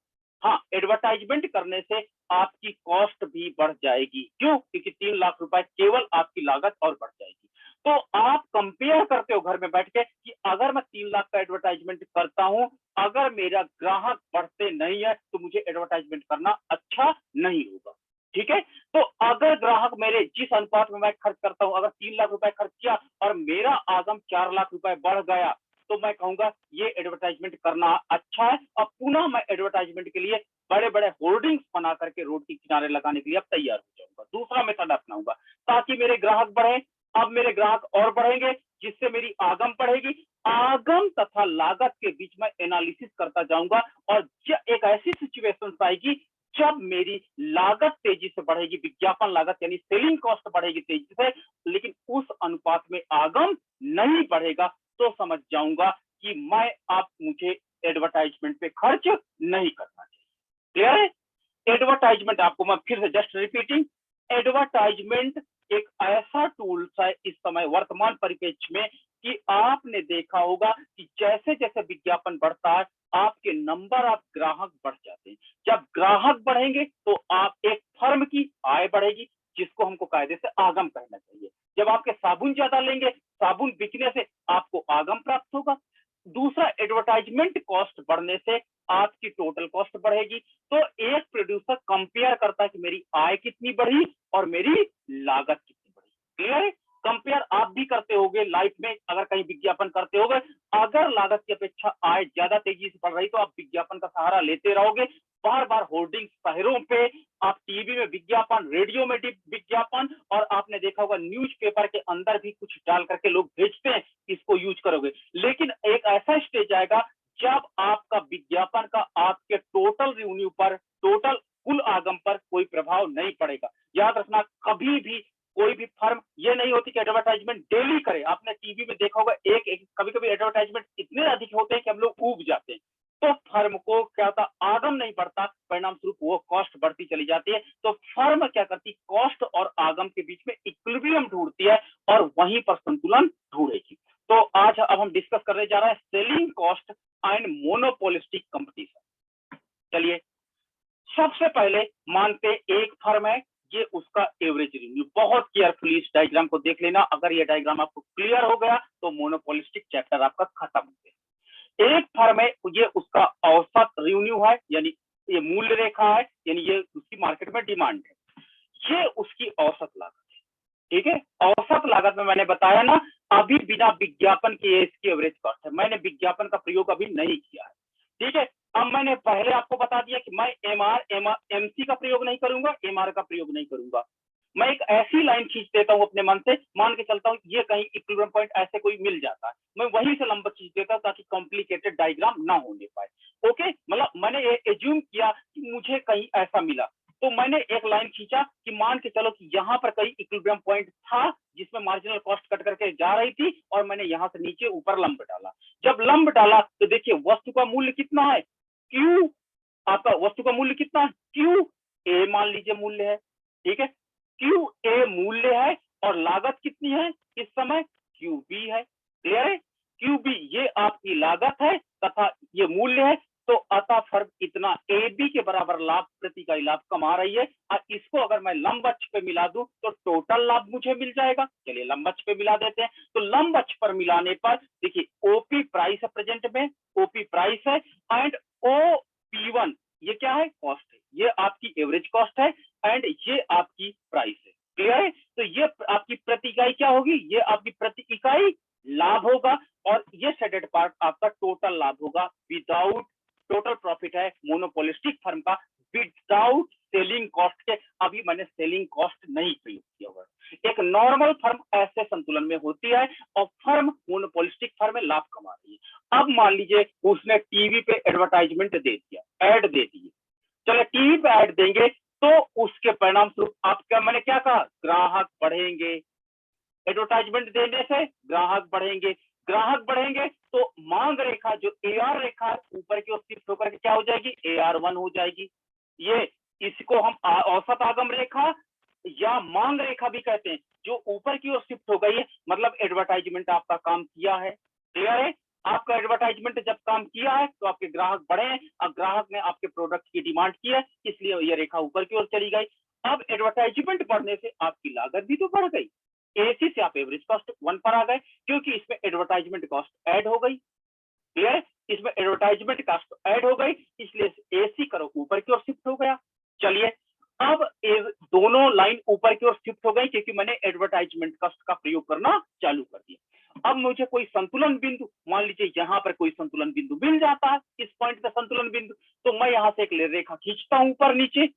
हाँ, एडवर्टाइजमेंट करने से आपकी कॉस्ट भी बढ़ जाएगी। क्यों? क्योंकि 3 लाख रुपए केवल आपकी लागत और बढ़ जाएगी। तो आप कंपेयर करते हो घर में बैठ के कि अगर मैं 3 लाख का एडवर्टाइजमेंट करता हूं, अगर मेरा ग्राहक बढ़ते नहीं है तो मुझे एडवर्टाइजमेंट करना अच्छा नहीं होगा। ठीक है, तो अगर ग्राहक मेरे जिस अनुपात में मैं खर्च करता हूं, अगर 3 लाख रुपए खर्च किया और मेरा आगम 4 लाख रुपए बढ़ गया तो मैं कहूंगा ये एडवर्टाइजमेंट करना अच्छा है। और पुनः मैं एडवर्टाइजमेंट के लिए बड़े बड़े होर्डिंग्स बना करके रोड के किनारे लगाने के लिए अब तैयार हो जाऊंगा। दूसरा मेथड अपनाऊंगा ताकि मेरे ग्राहक बढ़े। अब मेरे ग्राहक और बढ़ेंगे जिससे मेरी आगम बढ़ेगी। आगम तथा लागत के बीच में एनालिसिस करता जाऊंगा और एक ऐसी सिचुएशन आएगी जब मेरी लागत तेजी से बढ़ेगी, विज्ञापन लागत यानी सेलिंग कॉस्ट बढ़ेगी तेजी से, लेकिन उस अनुपात में आगम नहीं बढ़ेगा, तो समझ जाऊंगा कि मुझे एडवर्टाइजमेंट पे खर्च नहीं करना चाहिए। क्लियर है? एडवर्टाइजमेंट आपको मैं फिर से जस्ट रिपीटिंग, एडवर्टाइजमेंट एक ऐसा टूल है इस समय वर्तमान परिप्रेक्ष्य में कि आपने देखा होगा कि जैसे जैसे विज्ञापन बढ़ता है आपके नंबर ऑफ ग्राहक बढ़ जाते हैं। जब ग्राहक बढ़ेंगे तो आप एक फर्म की आय बढ़ेगी जिसको हमको कायदे से आगम कहना चाहिए। जब आपके साबुन ज्यादा लेंगे, साबुन बिकने से आपको आगम प्राप्त होगा। दूसरा, एडवर्टाइजमेंट कॉस्ट बढ़ने से आपकी टोटल कॉस्ट बढ़ेगी। तो एक प्रोड्यूसर कंपेयर करता है कि मेरी आय कितनी बढ़ी और मेरी लागत कितनी बढ़ी। क्लियर है? कंपेयर आप भी करते होगे लाइफ में, अगर कहीं विज्ञापन करते होगे, अगर लागत की अपेक्षा आय ज्यादा तेजी से बढ़ रही तो आप विज्ञापन का सहारा लेते रहोगे। बार बार होर्डिंग शहरों पे, आप टीवी में विज्ञापन, रेडियो में विज्ञापन, और आपने देखा होगा न्यूज़पेपर के अंदर भी कुछ डाल करके लोग भेजते हैं, इसको यूज करोगे। लेकिन एक ऐसा स्टेज आएगा जब आपका विज्ञापन का आपके टोटल रेवेन्यू पर, टोटल कुल आगम पर कोई प्रभाव नहीं पड़ेगा। याद रखना, कभी भी कोई भी फर्म ये नहीं होती कि एडवर्टाइजमेंट डेली करे। आपने टीवी में देखा होगा कभी कभी एडवर्टाइजमेंट इतने अधिक होते हैं कि हम लोग ऊब जाते हैं। तो फर्म को क्या होता, आगम नहीं बढ़ता, परिणाम स्वरूप वो कॉस्ट बढ़ती चली जाती है। तो फर्म क्या करती, कॉस्ट और आगम के बीच में इक्विलिब्रियम ढूंढती है और वहीं पर संतुलन ढूंढेगी। तो आज अब हम डिस्कस करने जा रहे हैं selling cost and monopolistic competition. चलिए, सबसे पहले मानते एक फर्म है, ये उसका एवरेज रेवेन्यू। बहुत केयरफुली इस डायग्राम को देख लेना। अगर ये डायग्राम आपको क्लियर हो गया तो मोनोपोलिस्टिक चैप्टर आपका खत्म हो गया। एक फर्म है, ये उसका औसत रेवेन्यू है, यानी ये मूल्य रेखा है, यानी ये उसकी मार्केट में डिमांड है। ये उसकी औसत लागत है। ठीक है, औसत लागत में मैंने बताया ना, अभी बिना विज्ञापन के इसकी एवरेज कॉस्ट है। मैंने विज्ञापन का प्रयोग अभी नहीं किया है। ठीक है, अब मैंने पहले आपको बता दिया कि मैं एमसी का प्रयोग नहीं करूंगा, एमआर का प्रयोग नहीं करूंगा। मैं एक ऐसी लाइन खींच देता हूं अपने मन से, मान के चलता हूं ये कहीं इक्विलिब्रियम पॉइंट ऐसे कोई मिल जाता है, मैं वहीं से लंबा खींच देता हूं ताकि कॉम्प्लिकेटेड डायग्राम ना होने पाए। ओके, मतलब मैंने ये एज्यूम किया कि मुझे कहीं ऐसा मिला, तो मैंने एक लाइन खींचा कि मान के चलो कि यहाँ पर कहीं इक्विलिब्रियम पॉइंट था जिसमें मार्जिनल कॉस्ट कट करके जा रही थी, और मैंने यहाँ से नीचे ऊपर लंब डाला। जब लंब डाला तो देखिए वस्तु का मूल्य कितना है, क्यू। आपका वस्तु का मूल्य कितना है, क्यू ए मान लीजिए मूल्य है। ठीक है, क्यू ए मूल्य है और लागत कितनी है इस समय, क्यू बी है। क्लियर है? क्यू बी ये आपकी लागत है तथा ये मूल्य है। तो अतः फर्म इतना ए बी के बराबर लाभ, प्रति इकाई लाभ कमा रही है। और इसको अगर मैं लंब अक्ष पे मिला दूं तो टोटल लाभ मुझे मिल जाएगा। चलिए लंब अक्ष पे मिला देते हैं। तो लंब अक्ष पर मिलाने पर देखिए ओपी प्राइस है, प्रेजेंट में ओपी प्राइस है, एंड ओ P1 ये क्या है, कॉस्ट है। ये आपकी एवरेज कॉस्ट है एंड ये आपकी प्राइस है। क्लियर है? तो ये आपकी प्रति इकाई क्या होगी, ये आपकी प्रति इकाई लाभ होगा, और ये शेडेड पार्ट आपका टोटल लाभ होगा विदाउट, टोटल प्रॉफिट है मोनोपोलिस्टिक फर्म का विदाउट सेलिंग कॉस्ट के। अभी मैंने सेलिंग कॉस्ट नहीं प्रयोग किया हुआ। एक नॉर्मल फर्म ऐसे संतुलन में होती है और फर्म मोनोपोलिस्टिक फर्म में लाभ कमा रही है। अब मान लीजिए उसने टीवी पे एडवर्टाइजमेंट दे दिया, ऐड दे दिए। चलो टीवी पे ऐड देंगे तो उसके परिणाम स्वरूप आपका, मैंने क्या कहा, ग्राहक बढ़ेंगे। एडवर्टाइजमेंट देने से ग्राहक बढ़ेंगे, ग्राहक बढ़ेंगे तो मांग रेखा जो AR रेखा ऊपर की ओर शिफ्ट होकर के क्या हो जाएगी, AR1 हो जाएगी। ये इसको हम औसत आगम रेखा या मांग रेखा भी कहते हैं, जो ऊपर की ओर शिफ्ट हो गई है, मतलब एडवर्टाइजमेंट आपका काम किया है। क्लियर है? आपका एडवर्टाइजमेंट जब काम किया है तो आपके ग्राहक बढ़े हैं, अब ग्राहक ने आपके प्रोडक्ट की डिमांड की है, इसलिए ये रेखा ऊपर की ओर चली गई। अब एडवर्टाइजमेंट बढ़ने से आपकी लागत भी तो बढ़ गई। AC से आप एवरेज कॉस्ट 1 पर आ गए, क्योंकि इसमें एडवर्टाइजमेंट कॉस्ट ऐड हो गई। क्लियर? इसमें एडवर्टाइजमेंट कॉस्ट ऐड हो गई, इसलिए AC करो ऊपर की ओर शिफ्ट हो गया। चलिए, अब दोनों लाइन ऊपर की ओर शिफ्ट हो गई क्योंकि मैंने एडवर्टाइजमेंट कॉस्ट का प्रयोग करना चालू कर दिया। अब मुझे कोई संतुलन बिंदु, मान लीजिए यहां पर कोई संतुलन बिंदु मिल जाता है, इस पॉइंट पे संतुलन बिंदु, तो मैं यहां से एक रेखा खींचता हूं ऊपर नीचे।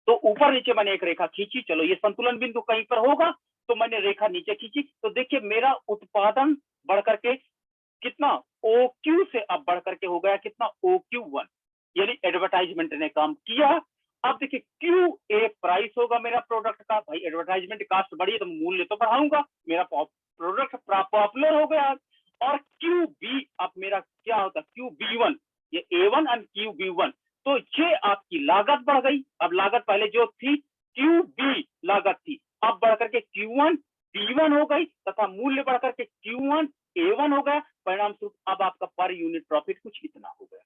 तो ऊपर नीचे मैंने एक रेखा खींची, चलो ये संतुलन बिंदु कहीं पर होगा, तो मैंने रेखा नीचे खींची, तो देखिए मेरा उत्पादन बढ़ करके कितना OQ से अब बढ़ करके हो गया कितना, OQ1, यानी एडवर्टाइजमेंट ने काम किया। अब देखिए QA प्राइस होगा मेरा प्रोडक्ट का, भाई एडवर्टाइजमेंट कॉस्ट बढ़ी है तो मूल्य तो बढ़ाऊंगा, मेरा प्रोडक्ट पॉपुलर हो गया। और QB अब मेरा क्या होता, QB1, ये A1 और QB1, तो ये आपकी लागत बढ़ गई। अब लागत पहले जो थी QB लागत थी, अब बढ़ करके Q1 B1 हो गई, तथा मूल्य बढ़ करके Q1 A1 हो गया। परिणाम स्वरूप अब आपका पर यूनिट प्रॉफिट कुछ इतना हो गया।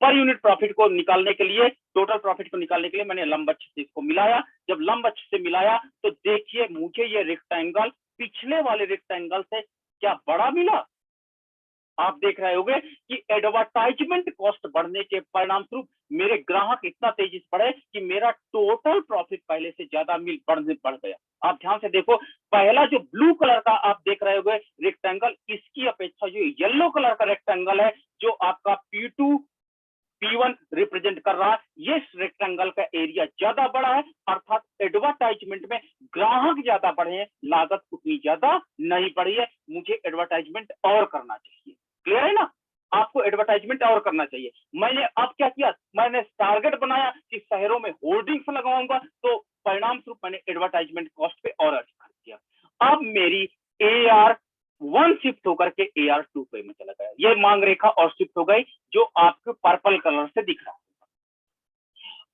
पर यूनिट प्रॉफिट को निकालने के लिए, टोटल प्रॉफिट को निकालने के लिए मैंने लंब अक्ष से इसको मिलाया। जब लंब अक्ष से मिलाया तो देखिए मुझे ये रेक्टेंगल पिछले वाले रेक्टेंगल से क्या बड़ा मिला। आप देख रहे होंगे कि एडवर्टाइजमेंट कॉस्ट बढ़ने के परिणाम स्वरूप मेरे ग्राहक इतना तेजी से बढ़े कि मेरा टोटल प्रॉफिट पहले से ज्यादा बढ़ गया। आप ध्यान से देखो, पहला जो ब्लू कलर का आप देख रहे होंगे रेक्टेंगल, इसकी अपेक्षा जो येलो कलर का रेक्टेंगल है, जो आपका P2 P1 रिप्रेजेंट कर रहा है, ये रेक्टेंगल का एरिया ज्यादा बड़ा है, अर्थात एडवर्टाइजमेंट में ग्राहक ज्यादा बढ़े हैं, लागत उतनी ज्यादा नहीं बढ़ी है। मुझे एडवर्टाइजमेंट और करना चाहिए। क्लियर है ना? आपको एडवर्टाइजमेंट और करना चाहिए। मैंने अब क्या किया, मैंने टारगेट बनाया कि शहरों में होर्डिंग्स लगवाऊंगा, तो परिणाम स्वरूप मैंने एडवर्टाइजमेंट कॉस्ट पे और अधिक खर्च किया। अब मेरी AR1 शिफ्ट होकर के AR2 पे में चला गया, ये मांग रेखा और शिफ्ट हो गई, जो आपको पर्पल कलर से दिख रहा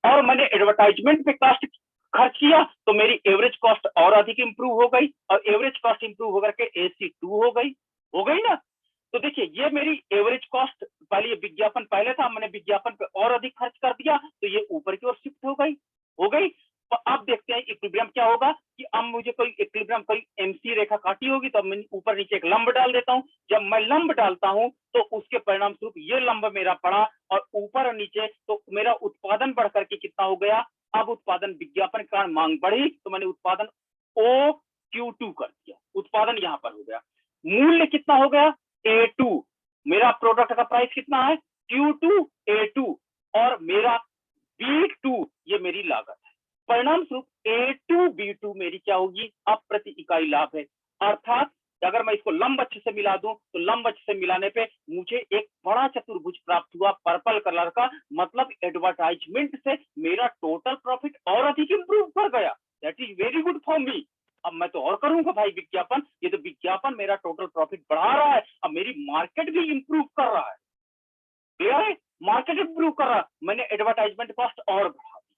है। और मैंने एडवर्टाइजमेंट पे कॉस्ट खर्च किया, तो मेरी एवरेज कॉस्ट और अधिक इंप्रूव हो गई, और एवरेज कॉस्ट इंप्रूव होकर के AC2 हो गई ना। तो देखिए ये मेरी एवरेज कॉस्ट, पहले ये विज्ञापन पहले था, मैंने विज्ञापन पे और अधिक खर्च कर दिया, तो ये ऊपर की ओर शिफ्ट हो गई। तो अब देखते हैं इक्विलिब्रियम क्या होगा, कि अब मुझे कोई इक्विलिब्रियम, कोई MC रेखा काटी होगी, तो मैं ऊपर नीचे एक लंब डाल देता हूं। जब मैं लंब डालता हूं तो उसके परिणाम स्वरूप ये लंब मेरा पड़ा, और ऊपर और नीचे तो मेरा उत्पादन बढ़ करके कितना हो गया। अब उत्पादन, विज्ञापन के कारण मांग बढ़ी, तो मैंने उत्पादन OQ2 कर दिया, उत्पादन यहां पर हो गया। मूल्य कितना हो गया, A2, मेरा प्रोडक्ट का प्राइस कितना है, Q2 A2, और मेरा B2 ये मेरी लागत है। परिणाम स्वरूप A2 B2 मेरी क्या होगी, अब प्रति इकाई लाभ है। अर्थात अगर मैं इसको लंब अक्ष से मिला दूं, तो लंब अक्ष से मिलाने पे मुझे एक बड़ा चतुर्भुज प्राप्त हुआ पर्पल कलर का, मतलब एडवर्टाइजमेंट से मेरा टोटल प्रॉफिट और अधिक इंप्रूव कर गया। That is very good for me. अब मैं तो और करूंगा भाई विज्ञापन, ये तो विज्ञापन मेरा टोटल प्रॉफिट बढ़ा रहा है, अब मेरी मार्केट भी इंप्रूव कर रहा है। क्लियर है? मार्केट इंप्रूव कर रहा है, मैंने एडवर्टाइजमेंट कॉस्ट और बढ़ा दी,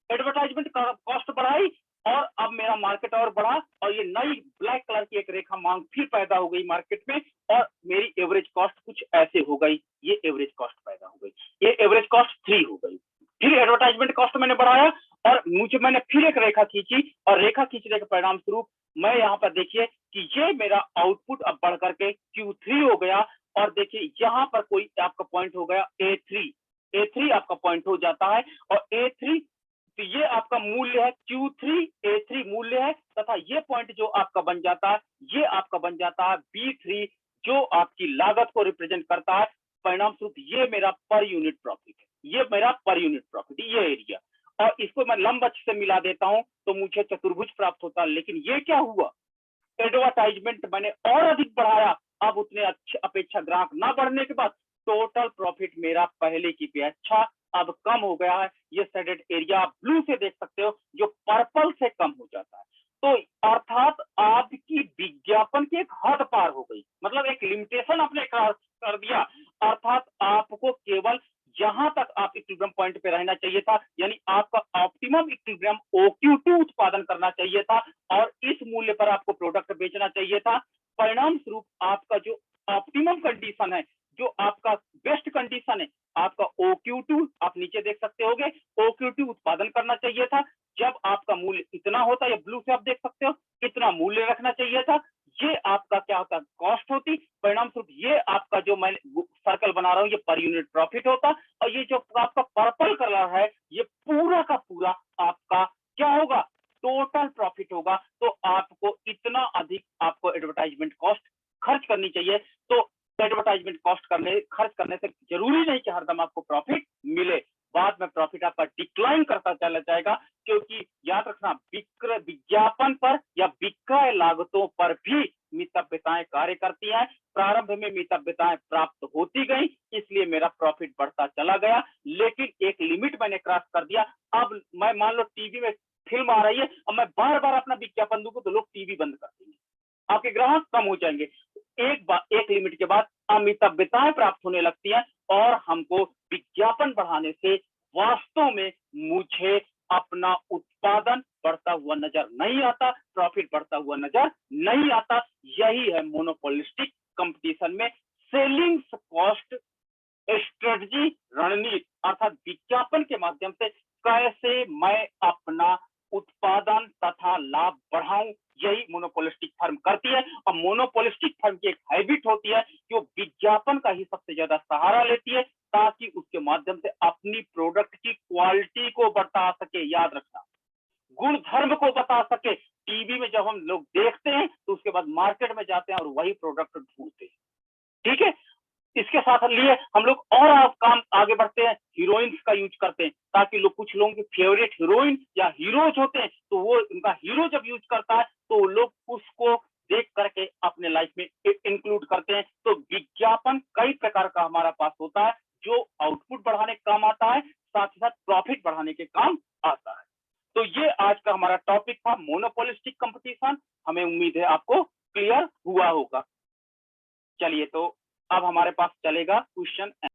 एडवर्टाइजमेंट कॉस्ट बढ़ाई, और अब मेरा मार्केट और बढ़ा, और ये नई ब्लैक कलर की एक रेखा मांग फिर पैदा हो गई मार्केट में, और मेरी एवरेज कॉस्ट कुछ ऐसे हो गई, ये एवरेज कॉस्ट पैदा हो गई, ये एवरेज कॉस्ट 3 हो गई। फिर एडवर्टाइजमेंट कॉस्ट मैंने बढ़ाया, और मैंने फिर एक रेखा खींची, और रेखा खींचने के परिणाम स्वरूप मैं यहाँ पर देखिए कि ये मेरा आउटपुट अब बढ़ करके Q3 हो गया। और देखिए यहाँ पर कोई आपका पॉइंट हो गया A3 आपका पॉइंट हो जाता है, और A3 तो ये आपका मूल्य है, Q3 A3 मूल्य है, तथा ये पॉइंट जो आपका बन जाता है, ये आपका बन जाता है B3, जो आपकी लागत को रिप्रेजेंट करता है। परिणाम स्वरूप ये मेरा पर यूनिट प्रॉफिट है, ये मेरा पर यूनिट प्रॉफिट, ये एरिया, और इसको मैं लंब अक्ष से मिला देता हूं तो मुझे चतुर्भुज प्राप्त होता है। लेकिन ये क्या हुआ, एडवर्टाइजमेंट मैंने और अधिक बढ़ाया, अब उतने अच्छे अपेक्षा ग्राहक ना बढ़ने के बाद टोटल प्रॉफिट मेरा पहले की अपेक्षा अब कम हो गया है। ये शेडेड एरिया ब्लू से देख सकते हो, जो पर्पल से कम हो जाता है। तो अर्थात ग्राम OQ2 उत्पादन करना चाहिए था और इस मूल्य पर आपको प्रोडक्ट बेचना चाहिए था। परिणाम स्वरूप आपका जो ऑप्टिमम कंडीशन है, जो आपका बेस्ट कंडीशन है, आपका OQ2 आप नीचे देख सकते होगे, OQ2 उत्पादन करना चाहिए था। जब आपका मूल्य इतना होता है, ब्लू से आप देख सकते हो, इतना मूल्य रखना चाहिए था। ये आपका क्या होता, कॉस्ट होती। परिणाम स्वरूप ये आपका जो मैं सर्कल बना रहा हूं, ये पर यूनिट प्रॉफिट होता। और ये जो आपका पर्पल कलर है, ये पूरा का पूरा आपका क्या होगा, टोटल प्रॉफिट होगा। तो आपको इतना अधिक आपको एडवर्टाइजमेंट कॉस्ट खर्च करनी चाहिए। तो एडवर्टाइजमेंट कॉस्ट खर्च करने से जरूरी नहीं कि हरदम आपको प्रॉफिट मिले, बाद में प्रॉफिट आपका डिक्लाइन करता चला जाएगा। क्योंकि याद रखना, विज्ञापन पर या विक्रय लागतों पर भी मितव्यताएं कार्य करती हैं। प्रारंभ में मितव्यताएं प्राप्त होती गई, इसलिए मेरा प्रॉफिट बढ़ता चला गया, लेकिन एक लिमिट मैंने क्रॉस कर दिया। अब मैं मान लो टीवी में फिल्म आ रही है, अब मैं बार बार अपना विज्ञापन दूंगा तो लोग टीवी बंद कर देंगे, आपके ग्राहक कम हो जाएंगे। एक लिमिट के बाद अमितव्यताएं प्राप्त होने लगती है और हमको विज्ञापन बढ़ाने से वास्तव में मुझे अपना उत्पादन बढ़ता हुआ नजर नहीं आता, प्रॉफिट बढ़ता हुआ नजर नहीं आता। यही है मोनोपोलिस्टिक कंपटीशन में सेलिंग कॉस्ट स्ट्रेटजी, रणनीति, अर्थात विज्ञापन के माध्यम से कैसे मैं अपना उत्पादन तथा लाभ बढ़ाऊं, यही मोनोपोलिस्टिक फर्म करती है। और मोनोपोलिस्टिक फर्म की एक हैबिट होती है कि वो विज्ञापन का ही सबसे ज्यादा सहारा लेती है, ताकि उसके माध्यम से अपनी प्रोडक्ट की क्वालिटी को बता सके। याद रखना, गुण धर्म को बता सके। टीवी में जब हम लोग देखते हैं तो उसके बाद मार्केट में जाते हैं और वही प्रोडक्ट ढूंढते हैं, ठीक है। इसके साथ लिए हम लोग और काम आगे बढ़ते हैं, हीरोइंस का यूज करते हैं, ताकि लोग, कुछ लोगों की फेवरेट हीरोइन या हीरोज होते हैं, तो वो उनका हीरो जब यूज करता है तो लोग उसको देख करके अपने लाइफ में इंक्लूड करते हैं। तो विज्ञापन कई प्रकार का हमारा पास होता है, जो आउटपुट बढ़ाने के काम आता है, साथ ही साथ प्रॉफिट बढ़ाने के काम आता है। तो ये आज का हमारा टॉपिक था, मोनोपोलिस्टिक कंपटीशन। हमें उम्मीद है आपको क्लियर हुआ होगा। चलिए, तो अब हमारे पास चलेगा क्वेश्चन